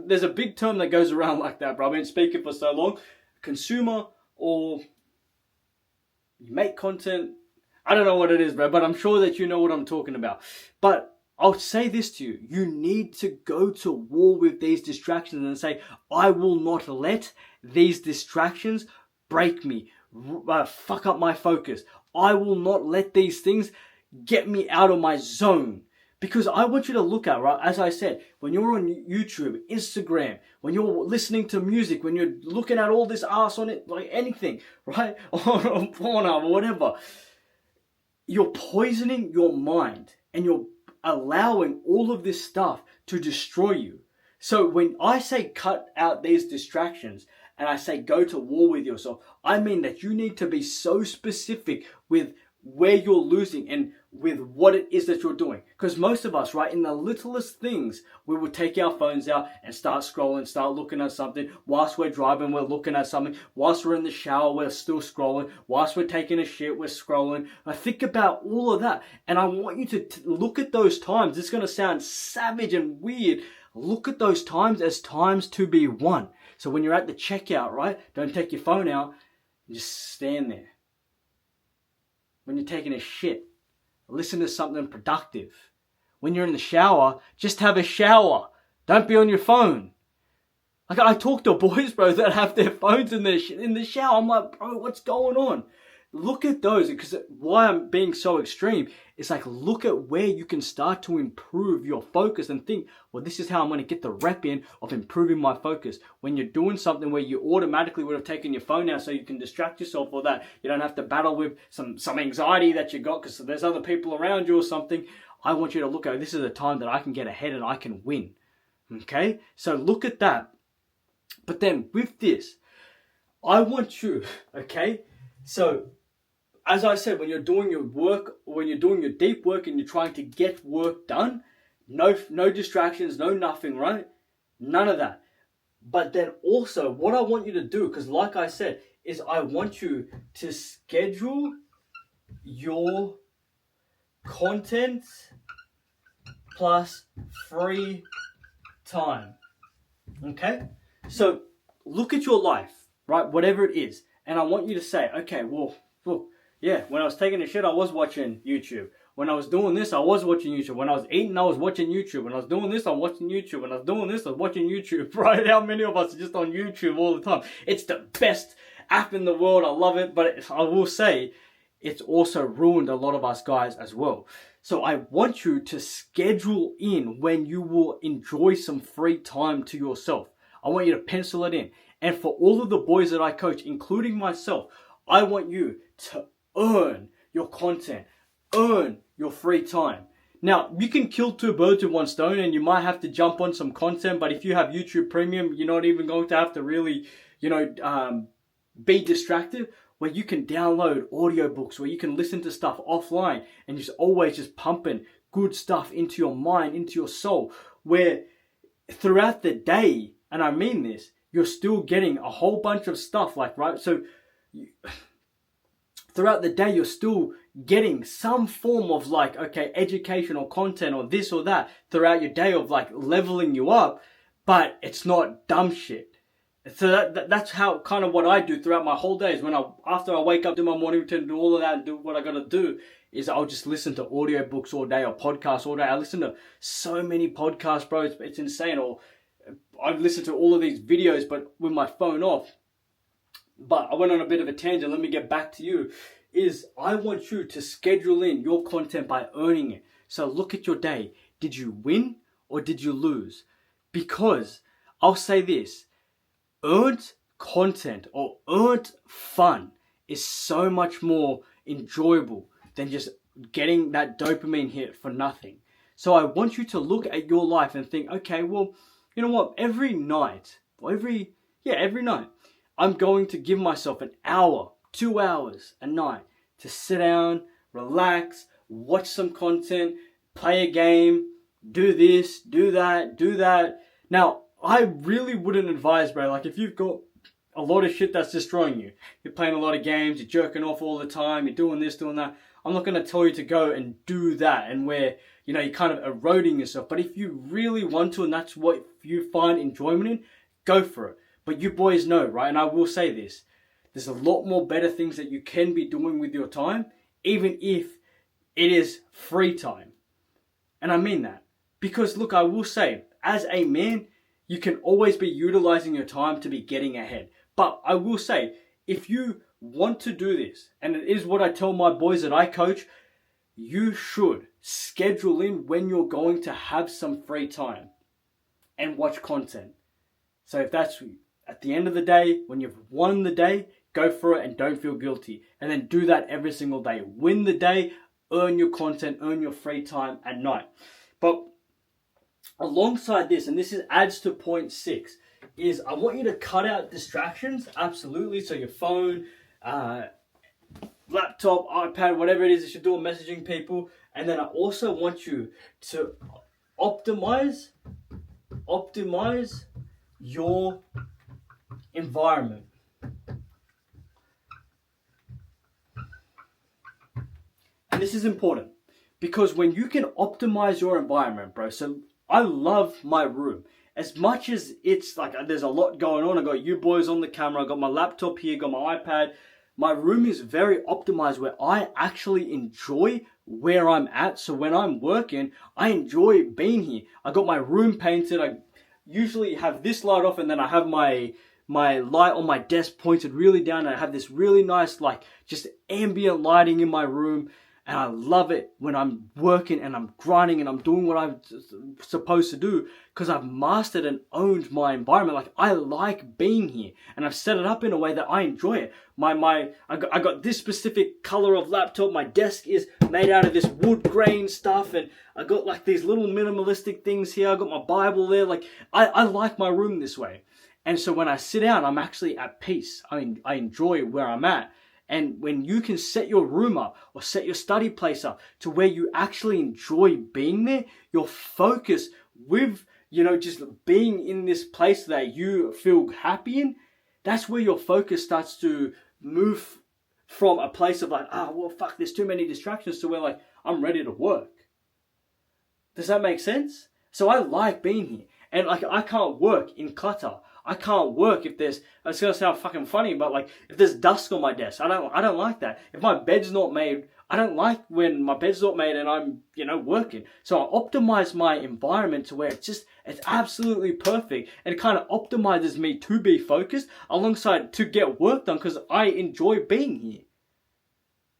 There's a big term that goes around like that, bro. I've been speaking for so long. Consumer, or you make content. I don't know what it is, bro, but I'm sure that you know what I'm talking about. But I'll say this to you. You need to go to war with these distractions and say, I will not let these distractions break me, fuck up my focus. I will not let these things get me out of my zone. Because I want you to look at, right, as I said, when you're on YouTube, Instagram, when you're listening to music, when you're looking at all this ass on it, like anything, right, or porn or whatever, you're poisoning your mind and you're allowing all of this stuff to destroy you. So when I say cut out these distractions and I say go to war with yourself, I mean that you need to be so specific with where you're losing and with what it is that you're doing. Because most of us, right, in the littlest things, we will take our phones out and start scrolling, start looking at something. Whilst we're driving, we're looking at something. Whilst we're in the shower, we're still scrolling. Whilst we're taking a shit, we're scrolling. I think about all of that. And I want you to look at those times. It's going to sound savage and weird. Look at those times as times to be won. So when you're at the checkout, right, don't take your phone out. Just stand there. When you're taking a shit, listen to something productive. When you're in the shower, just have a shower. Don't be on your phone. Like, I talk to boys, bro, that have their phones in the shower. I'm like, bro, what's going on? Look at those, because why I'm being so extreme is like, look at where you can start to improve your focus and think, well, this is how I'm going to get the rep in of improving my focus. When you're doing something where you automatically would have taken your phone out so you can distract yourself or that, you don't have to battle with some anxiety that you got because there's other people around you or something. I want you to look at, this is a time that I can get ahead and I can win. Okay? So look at that. But then with this, I want you, okay? So, as I said, when you're doing your work, when you're doing your deep work and you're trying to get work done, no distractions, no nothing, right? None of that. But then also, what I want you to do, because like I said, is I want you to schedule your content plus free time. Okay? So, look at your life, right? Whatever it is. And I want you to say, okay, well, look, yeah, when I was taking a shit, I was watching YouTube. When I was doing this, I was watching YouTube. When I was eating, I was watching YouTube. When I was doing this, I'm watching YouTube. When I was doing this, I was watching YouTube, right? How many of us are just on YouTube all the time? It's the best app in the world. I love it. But I will say, it's also ruined a lot of us guys as well. So I want you to schedule in when you will enjoy some free time to yourself. I want you to pencil it in. And for all of the boys that I coach, including myself, I want you to earn your content, earn your free time. Now, you can kill two birds with one stone and you might have to jump on some content, but if you have YouTube Premium, you're not even going to have to really, be distracted, where you can download audiobooks, where you can listen to stuff offline and just always just pumping good stuff into your mind, into your soul, where throughout the day, and I mean this, you're still getting a whole bunch of stuff, like, right? So throughout the day, you're still getting some form of like, okay, educational content or this or that throughout your day of like leveling you up, but it's not dumb shit. So that's how kind of what I do throughout my whole days. After I wake up, do my morning routine, do all of that, and do what I got to do, is I'll just listen to audiobooks all day or podcasts all day. I listen to so many podcasts, bro. It's insane. Or I've listened to all of these videos, but with my phone off. But I went on a bit of a tangent. Let me get back to you. Is I want you to schedule in your content by earning it. So look at your day. Did you win or did you lose? Because I'll say this, earned content or earned fun is so much more enjoyable than just getting that dopamine hit for nothing. So I want you to look at your life and think, okay, well, you know what? Every night, I'm going to give myself an hour, 2 hours a night to sit down, relax, watch some content, play a game, do this, do that. Now, I really wouldn't advise, bro, like if you've got a lot of shit that's destroying you, you're playing a lot of games, you're jerking off all the time, you're doing this, doing that, I'm not going to tell you to go and do that and where, you know, you're kind of eroding yourself. But if you really want to and that's what you find enjoyment in, go for it. But you boys know, right? And I will say this, there's a lot more better things that you can be doing with your time, even if it is free time. And I mean that. Because look, I will say, as a man, you can always be utilizing your time to be getting ahead. But I will say, if you want to do this, and it is what I tell my boys that I coach, you should schedule in when you're going to have some free time and watch content. So if that's at the end of the day, when you've won the day, go for it and don't feel guilty. And then do that every single day. Win the day, earn your content, earn your free time at night. But alongside this, and this adds to point 6, is I want you to cut out distractions, absolutely. So your phone, laptop, iPad, whatever it is that you're doing, messaging people. And then I also want you to optimize your environment. And this is important because when you can optimize your environment, bro, so I love my room. As much as it's like there's a lot going on, I got you boys on the camera, I got my laptop here, got my iPad. My room is very optimized where I actually enjoy where I'm at. So when I'm working, I enjoy being here. I got my room painted. I usually have this light off and then I have my light on my desk pointed really down. And I have this really nice, like just ambient lighting in my room. And I love it when I'm working and I'm grinding and I'm doing what I'm supposed to do because I've mastered and owned my environment. Like I like being here and I've set it up in a way that I enjoy it. I got this specific color of laptop. My desk is made out of this wood grain stuff and I got like these little minimalistic things here. I got my Bible there. Like I like my room this way. And so when I sit down, I'm actually at peace. I enjoy where I'm at. And when you can set your room up or set your study place up to where you actually enjoy being there, your focus with, just being in this place that you feel happy in, that's where your focus starts to move from a place of like, there's too many distractions to where like, I'm ready to work. Does that make sense? So I like being here. And like, I can't work in clutter. I can't work if it's gonna sound fucking funny, but like if there's dust on my desk, I don't like that. If my bed's not made, I don't like when my bed's not made and I'm, working. So I optimize my environment to where it's absolutely perfect and it kind of optimizes me to be focused alongside to get work done because I enjoy being here.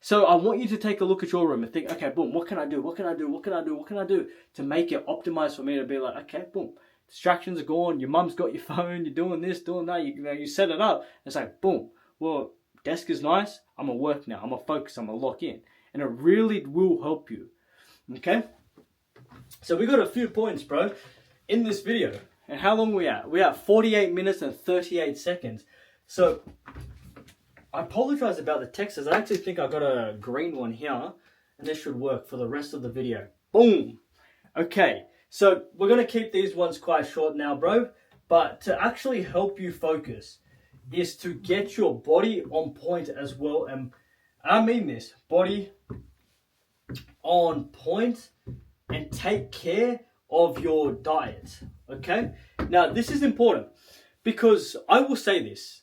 So I want you to take a look at your room and think, okay, boom, what can I do? What can I do? What can I do? What can I do to make it optimized for me to be like, okay, boom. Distractions are gone. Your mum's got your phone. You're doing this, doing that. You set it up. It's like, boom. Well, desk is nice. I'm going to work now. I'm going to focus. I'm going to lock in. And it really will help you. Okay? So we got a few points, bro, in this video. And how long are we at? We're at 48 minutes and 38 seconds. So I apologize about the texts. I actually think I got a green one here. And this should work for the rest of the video. Boom. Okay. So we're going to keep these ones quite short now, bro. But to actually help you focus is to get your body on point as well. And I mean this, body on point and take care of your diet. Okay? Now, this is important because I will say this,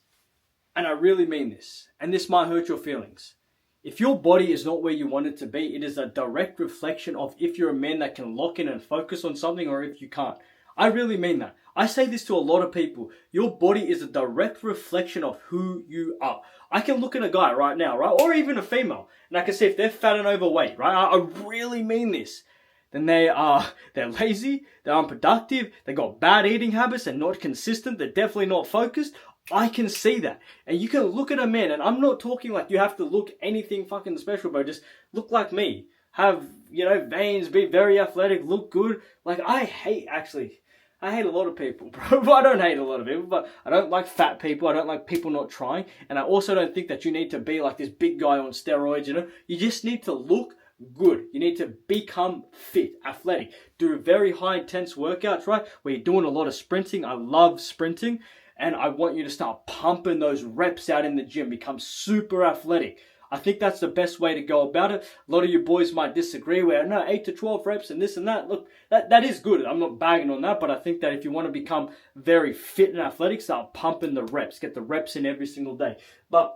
and I really mean this, and this might hurt your feelings. If your body is not where you want it to be, it is a direct reflection of if you're a man that can lock in and focus on something or if you can't. I really mean that. I say this to a lot of people. Your body is a direct reflection of who you are. I can look at a guy right now, right? Or even a female, and I can see if they're fat and overweight, right? I really mean this. Then they're lazy, they're unproductive, they got bad eating habits, they're not consistent, they're definitely not focused. I can see that. And you can look at a man, and I'm not talking like you have to look anything fucking special, bro. Just look like me. Have, veins, be very athletic, look good. Like, I hate a lot of people, bro. I don't hate a lot of people, but I don't like fat people. I don't like people not trying. And I also don't think that you need to be like this big guy on steroids, You just need to look good. You need to become fit, athletic. Do very high intense workouts, right? Where you're doing a lot of sprinting. I love sprinting. And I want you to start pumping those reps out in the gym. Become super athletic. I think that's the best way to go about it. A lot of you boys might disagree where, no, 8 to 12 reps and this and that. Look, that is good. I'm not bagging on that, but I think that if you want to become very fit and athletic, start pumping the reps. Get the reps in every single day. But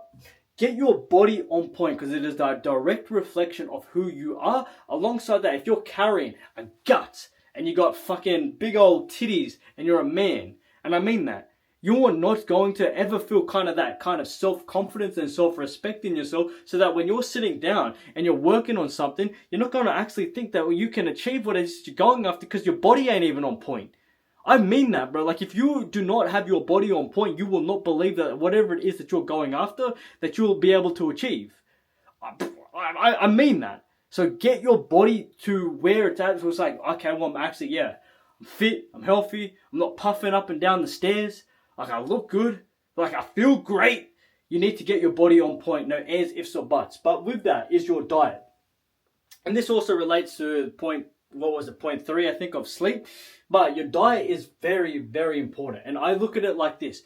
get your body on point because it is a direct reflection of who you are. Alongside that, if you're carrying a gut and you got fucking big old titties and you're a man, and I mean that, you're not going to ever feel that kind of self-confidence and self-respect in yourself, so that when you're sitting down and you're working on something, you're not going to actually think that you can achieve what it is you're going after because your body ain't even on point. I mean that, bro. Like, if you do not have your body on point, you will not believe that whatever it is that you're going after, that you will be able to achieve. I mean that. So get your body to where it's at. So it's like, okay, well, I'm fit, I'm healthy, I'm not puffing up and down the stairs. Like, I look good. Like, I feel great. You need to get your body on point. No ands, ifs, or buts. But with that is your diet. And this also relates to point 3, I think, of sleep. But your diet is very, very important. And I look at it like this.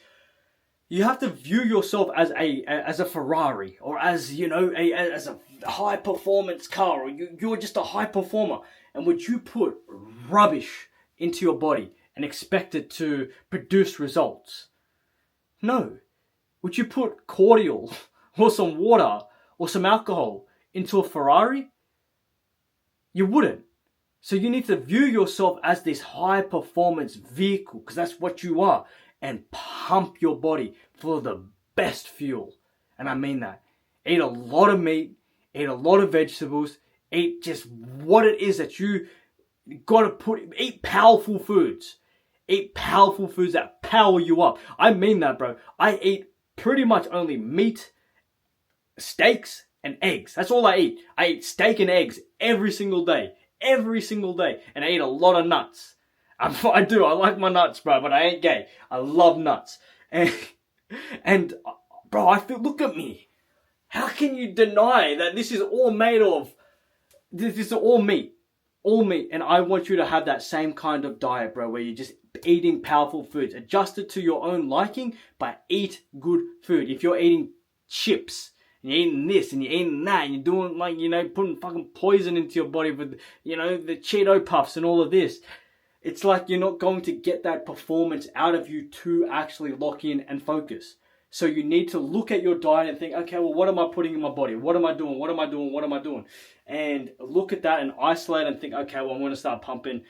You have to view yourself as a Ferrari, or as a high performance car, or you're just a high performer. And would you put rubbish into your body and expect it to produce results? No. Would you put cordial or some water or some alcohol into a Ferrari? You wouldn't. So you need to view yourself as this high performance vehicle, because that's what you are, and pump your body for the best fuel. And I mean that. Eat a lot of meat, eat a lot of vegetables, eat just what it is that you gotta eat powerful foods. Eat powerful foods that power you up. I mean that, bro. I eat pretty much only meat, steaks, and eggs. That's all I eat. I eat steak and eggs every single day. Every single day. And I eat a lot of nuts. I do. I like my nuts, bro, but I ain't gay. I love nuts. And bro, look at me. How can you deny that this is all made of, this is all meat? All meat. And I want you to have that same kind of diet, bro, where you're just eating powerful foods. Adjust it to your own liking, but eat good food. If you're eating chips, and you're eating this, and you're eating that, and you're doing putting fucking poison into your body with, the Cheeto puffs and all of this, it's like you're not going to get that performance out of you to actually lock in and focus. So you need to look at your diet and think, okay, well, what am I putting in my body? What am I doing? What am I doing? What am I doing? And look at that and isolate and think, okay, well, I'm going to start pumping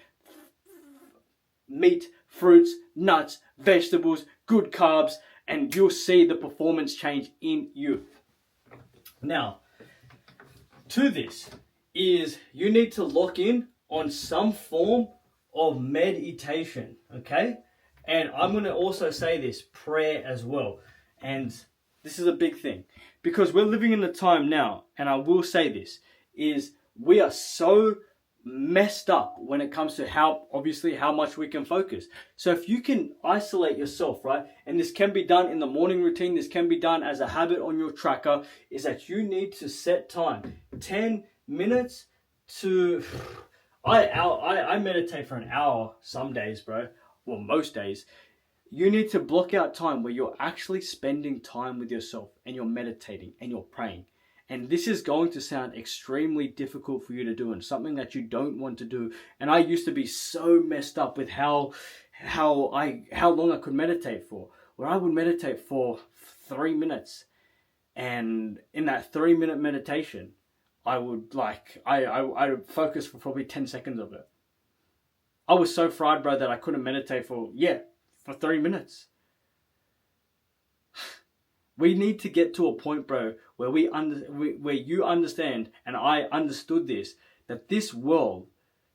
meat, fruits, nuts, vegetables, good carbs, and you'll see the performance change in you. Now, to this is you need to lock in on some form of meditation, okay? And I'm going to also say this, prayer as well. And this is a big thing because we're living in a time now, and I will say this, is we are so messed up when it comes to how much we can focus. So if you can isolate yourself, right, and this can be done in the morning routine, this can be done as a habit on your tracker, is that you need to set time, 10 minutes to, I meditate for an hour some days, bro, well, most days. You need to block out time where you're actually spending time with yourself and you're meditating and you're praying. And this is going to sound extremely difficult for you to do and something that you don't want to do. And I used to be so messed up with how long I could meditate for. Where I would meditate for 3 minutes. And in that 3-minute meditation, I would I focus for probably 10 seconds of it. I was so fried, bro, that I couldn't meditate for 3 minutes. We need to get to a point, bro, where where you understand, and I understood this, that this world,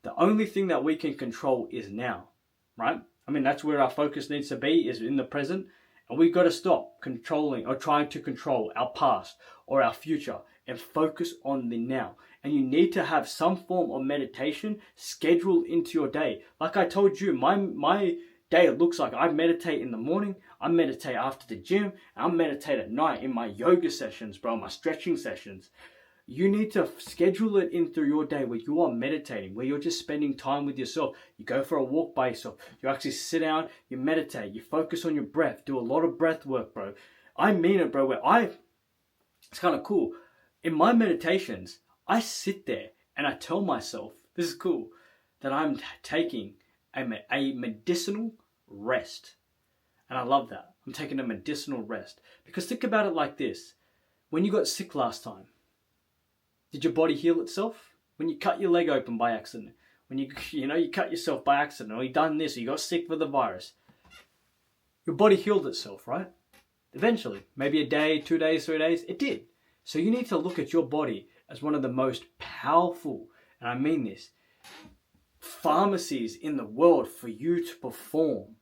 the only thing that we can control is now, right? I mean, that's where our focus needs to be, is in the present. And we've got to stop controlling or trying to control our past or our future and focus on the now. And you need to have some form of meditation scheduled into your day. Like I told you, my day looks like I meditate in the morning, I meditate after the gym, and I meditate at night in my yoga sessions, bro, my stretching sessions. You need to schedule it in through your day where you are meditating, where you're just spending time with yourself. You go for a walk by yourself. You actually sit down, you meditate, you focus on your breath, do a lot of breath work, bro. I mean it, bro. It's kind of cool. In my meditations, I sit there and I tell myself, this is cool, that I'm taking a medicinal rest. And I love that. I'm taking a medicinal rest. Because think about it like this. When you got sick last time, did your body heal itself? When you cut your leg open by accident, when you cut yourself by accident, or you done this, or you got sick with the virus, your body healed itself, right? Eventually, maybe a day, 2 days, 3 days, it did. So you need to look at your body as one of the most powerful, and I mean this, pharmacies in the world for you to perform.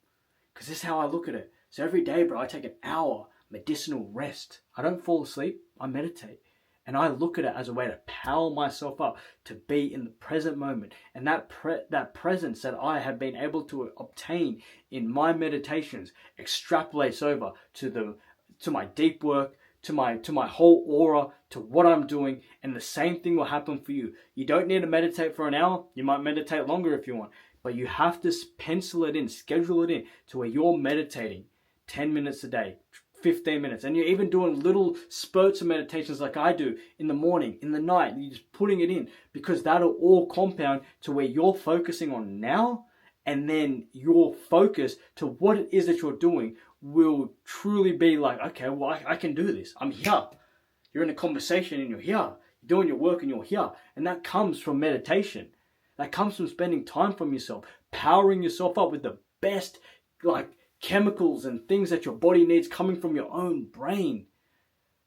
Because this is how I look at it. So every day, bro, I take an hour medicinal rest. I don't fall asleep, I meditate. And I look at it as a way to power myself up to be in the present moment. And that presence that I have been able to obtain in my meditations extrapolates over to my deep work, to my whole aura, to what I'm doing. And the same thing will happen for you. You don't need to meditate for an hour. You might meditate longer if you want. But you have to pencil it in, schedule it in to where you're meditating 10 minutes a day, 15 minutes. And you're even doing little spurts of meditations like I do in the morning, in the night. You're just putting it in, because that'll all compound to where you're focusing on now, and then your focus to what it is that you're doing will truly be like, okay, well, I can do this. I'm here. You're in a conversation and you're here. You're doing your work and you're here. And that comes from meditation. That comes from spending time from yourself, powering yourself up with the best chemicals and things that your body needs coming from your own brain.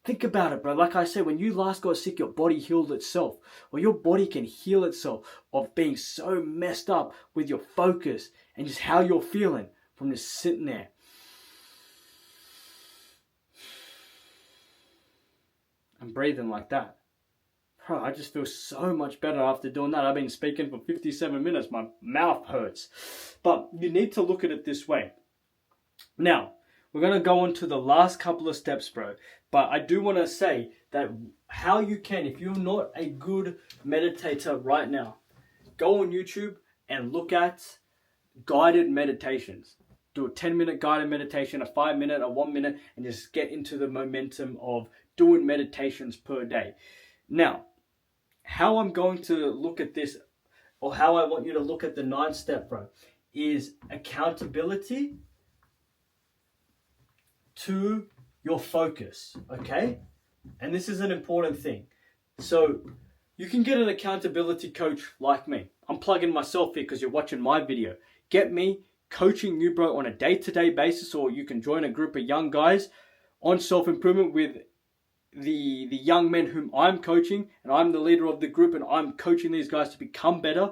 Think about it, bro. Like I said, when you last got sick, your body healed itself. Well, your body can heal itself of being so messed up with your focus and just how you're feeling from just sitting there. And breathing like that. Bro, I just feel so much better after doing that. I've been speaking for 57 minutes. My mouth hurts. But you need to look at it this way. Now, we're going to go on to the last couple of steps, bro. But I do want to say that how you can, if you're not a good meditator right now, go on YouTube and look at guided meditations. Do a 10-minute guided meditation, a 5-minute, a 1-minute, and just get into the momentum of doing meditations per day. Now, how I'm going to look at this, or how I want you to look at the 9th step, bro, is accountability to your focus, okay? And this is an important thing. So you can get an accountability coach like me. I'm plugging myself here because you're watching my video. Get me coaching you, bro, on a day-to-day basis, or you can join a group of young guys on self-improvement with the young men whom I'm coaching, and I'm the leader of the group, and I'm coaching these guys to become better.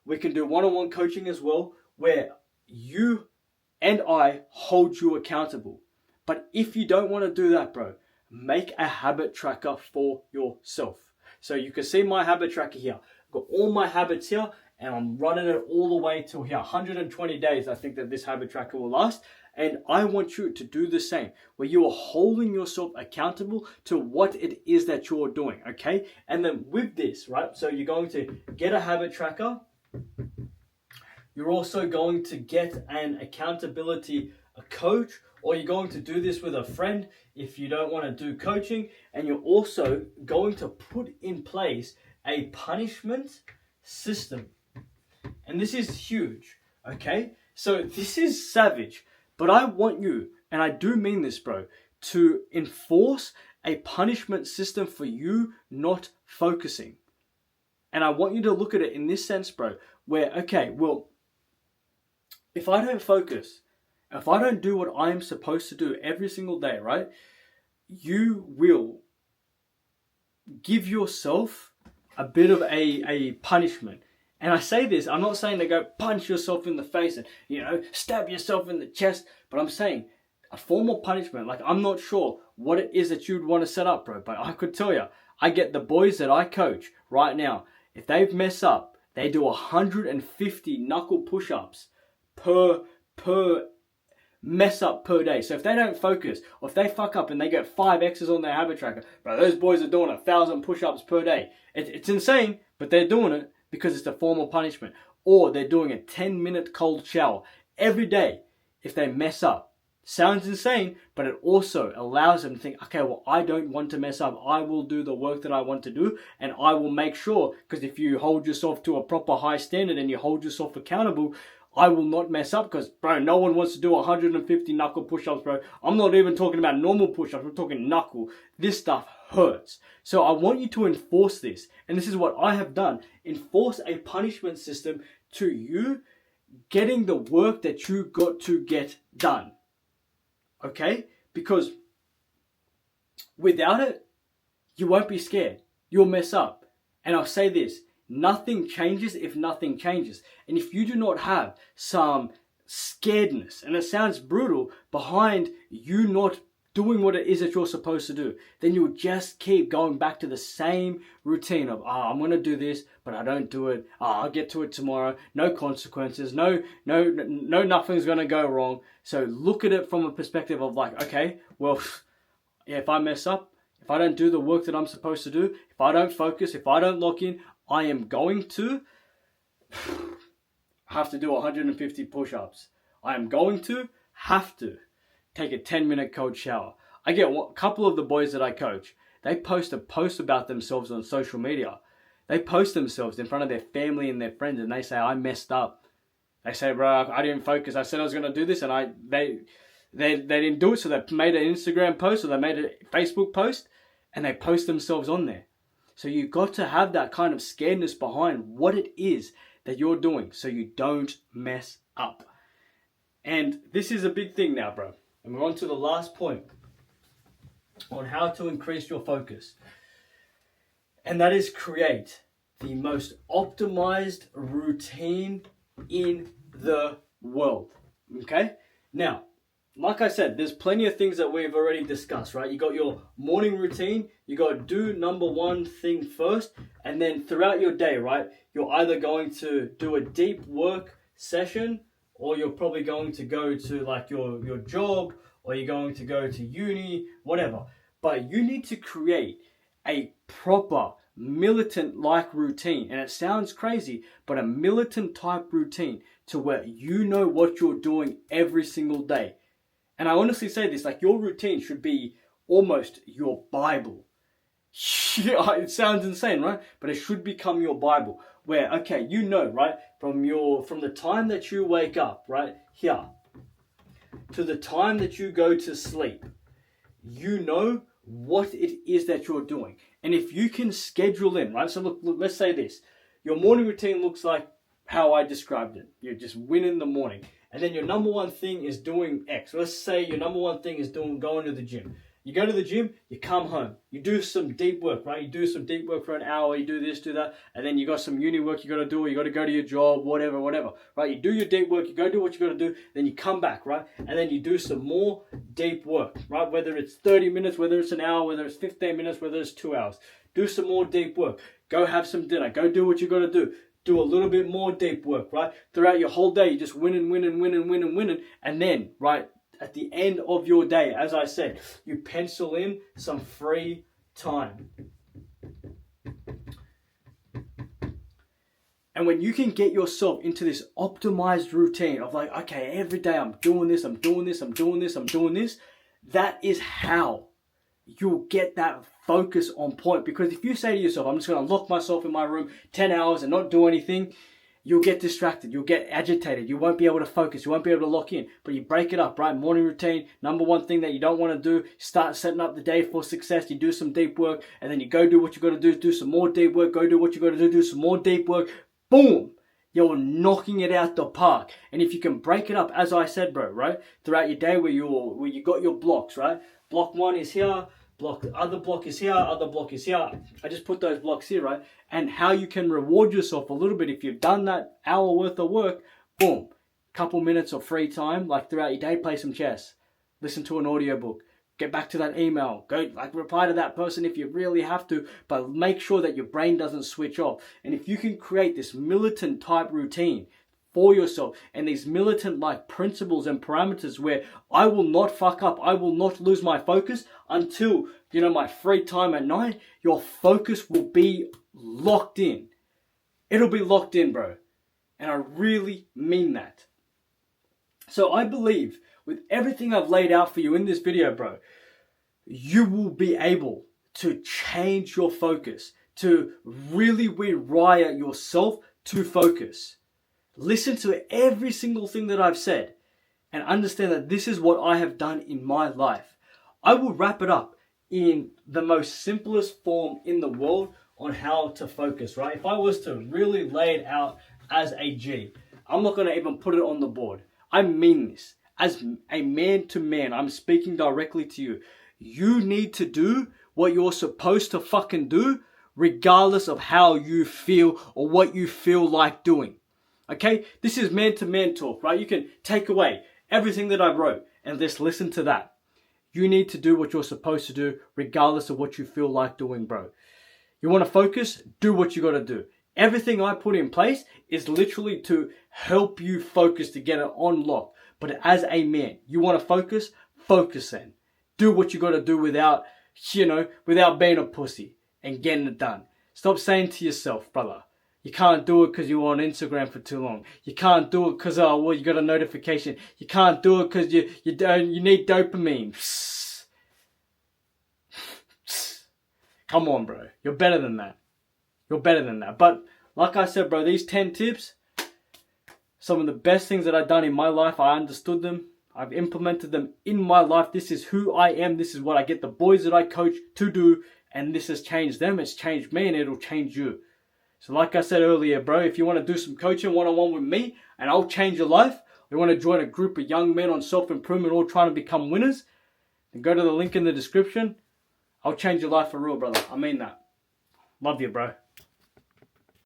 We can do one-on-one coaching as well, where you and I hold you accountable. But if you don't want to do that, bro, make a habit tracker for yourself. So you can see my habit tracker here. I've got all my habits here, and I'm running it all the way till here. 120 days, I think that this habit tracker will last. And I want you to do the same, where you are holding yourself accountable to what it is that you're doing, okay? And then with this, right, so you're going to get a habit tracker. You're also going to get an accountability coach, or you're going to do this with a friend if you don't want to do coaching. And you're also going to put in place a punishment system. And this is huge, okay? So this is savage. But I want you, and I do mean this, bro, to enforce a punishment system for you not focusing. And I want you to look at it in this sense, bro, where, okay, well, if I don't focus, if I don't do what I'm supposed to do every single day, right, you will give yourself a bit of a punishment. And I say this, I'm not saying to go punch yourself in the face and, stab yourself in the chest, but I'm saying a form of punishment. Like, I'm not sure what it is that you'd want to set up, bro, but I could tell you, I get the boys that I coach right now, if they mess up, they do 150 knuckle push-ups per mess up per day. So if they don't focus, or if they fuck up and they get 5 X's on their habit tracker, bro, those boys are doing 1,000 push-ups per day. It's insane, but they're doing it because it's a form of punishment. Or they're doing a 10-minute cold shower every day if they mess up. Sounds insane, but it also allows them to think, okay, well, I don't want to mess up. I will do the work that I want to do, and I will make sure, because if you hold yourself to a proper high standard and you hold yourself accountable, I will not mess up, because, bro, no one wants to do 150 knuckle push-ups, bro. I'm not even talking about normal push-ups. I'm talking knuckle. This stuff hurts. So I want you to enforce this, and this is what I have done. Enforce a punishment system to you getting the work that you got to get done. Okay? Because without it, you won't be scared. You'll mess up. And I'll say this, nothing changes if nothing changes. And if you do not have some scaredness, and it sounds brutal, behind you not doing what it is that you're supposed to do, then you'll just keep going back to the same routine of, I'm going to do this, but I don't do it. I'll get to it tomorrow. No consequences. No, nothing's going to go wrong. So look at it from a perspective of like, okay, well, yeah, if I mess up, if I don't do the work that I'm supposed to do, if I don't focus, if I don't lock in, I am going to have to do 150 push-ups. I am going to have to take a 10-minute cold shower. I get a couple of the boys that I coach, they post a post about themselves on social media. They post themselves in front of their family and their friends, and they say, I messed up. They say, bro, I didn't focus. I said I was going to do this, and they didn't do it, so they made an Instagram post, or they made a Facebook post, and they post themselves on there. So you've got to have that kind of scaredness behind what it is that you're doing so you don't mess up. And this is a big thing now, bro. And we're on to the last point on how to increase your focus. And that is create the most optimized routine in the world. Okay? Now, like I said, there's plenty of things that we've already discussed, right? You got your morning routine. You got to do number one thing first. And then throughout your day, right, you're either going to do a deep work session, or you're probably going to go to like your job, or you're going to go to uni, whatever. But you need to create a proper militant-like routine. And it sounds crazy, but a militant-type routine to where you know what you're doing every single day. And I honestly say this, like your routine should be almost your Bible. It sounds insane, right? But it should become your Bible. Where, okay, you know, right, from the time that you wake up, right, here, to the time that you go to sleep, you know what it is that you're doing. And if you can schedule in, right, so look, let's say this. Your morning routine looks like how I described it. You just win in the morning. And then your number one thing is doing X. Let's say your number one thing is going to the gym. You go to the gym, you come home, you do some deep work, right? You do some deep work for an hour, you do this, do that, and then you got some uni work you got to do, or you got to go to your job, whatever, right? You do your deep work, you go do what you got to do, then you come back, right? And then you do some more deep work, right? Whether it's 30 minutes, whether it's an hour, whether it's 15 minutes, whether it's 2 hours. Do some more deep work. Go have some dinner. Go do what you got to do. Do a little bit more deep work, right? Throughout your whole day, you just winning. And then, right, at the end of your day, as I said, you pencil in some free time. And when you can get yourself into this optimized routine of like, okay, every day I'm doing this, that is how you'll get that focus on point. Because if you say to yourself, I'm just going to lock myself in my room 10 hours and not do anything, you'll get distracted, you'll get agitated, you won't be able to focus, you won't be able to lock in. But you break it up, right? Morning routine, number one thing that you don't want to do, start setting up the day for success. You do some deep work, and then you go do what you got to do some more deep work, go do what you got to do some more deep work. Boom! You're knocking it out the park. And if you can break it up, as I said, bro, right? Throughout your day where you got your blocks, right? Block 1 is here, other block is here, other block is here. I just put those blocks here, right? And how you can reward yourself a little bit if you've done that hour worth of work, boom. Couple minutes of free time, like throughout your day, play some chess. Listen to an audiobook. Get back to that email. Go reply to that person if you really have to, but make sure that your brain doesn't switch off. And if you can create this militant type routine for yourself and these militant like principles and parameters where I will not fuck up, I will not lose my focus until, my free time at night, your focus will be locked in. It'll be locked in, bro. And I really mean that. So I believe with everything I've laid out for you in this video, bro, you will be able to change your focus, to really rewire yourself to focus. Listen to every single thing that I've said and understand that this is what I have done in my life. I will wrap it up in the most simplest form in the world on how to focus, right? If I was to really lay it out as a G, I'm not going to even put it on the board. I mean this. As a man to man, I'm speaking directly to you. You need to do what you're supposed to fucking do, regardless of how you feel or what you feel like doing. Okay? This is man to man talk, right? You can take away everything that I wrote and just listen to that. You need to do what you're supposed to do, regardless of what you feel like doing, bro. You want to focus? Do what you got to do. Everything I put in place is literally to help you focus, to get it on lock. But as a man, you want to focus? Focus then. Do what you got to do without being a pussy and getting it done. Stop saying to yourself, brother, you can't do it because you were on Instagram for too long. You can't do it because, you got a notification. You can't do it because you need dopamine. Come on, bro. You're better than that. You're better than that. But like I said, bro, these 10 tips, some of the best things that I've done in my life, I understood them. I've implemented them in my life. This is who I am. This is what I get the boys that I coach to do. And this has changed them. It's changed me and it'll change you. So like I said earlier, bro, if you want to do some coaching one-on-one with me and I'll change your life, or you want to join a group of young men on self-improvement all trying to become winners, then go to the link in the description. I'll change your life for real, brother. I mean that. Love you, bro.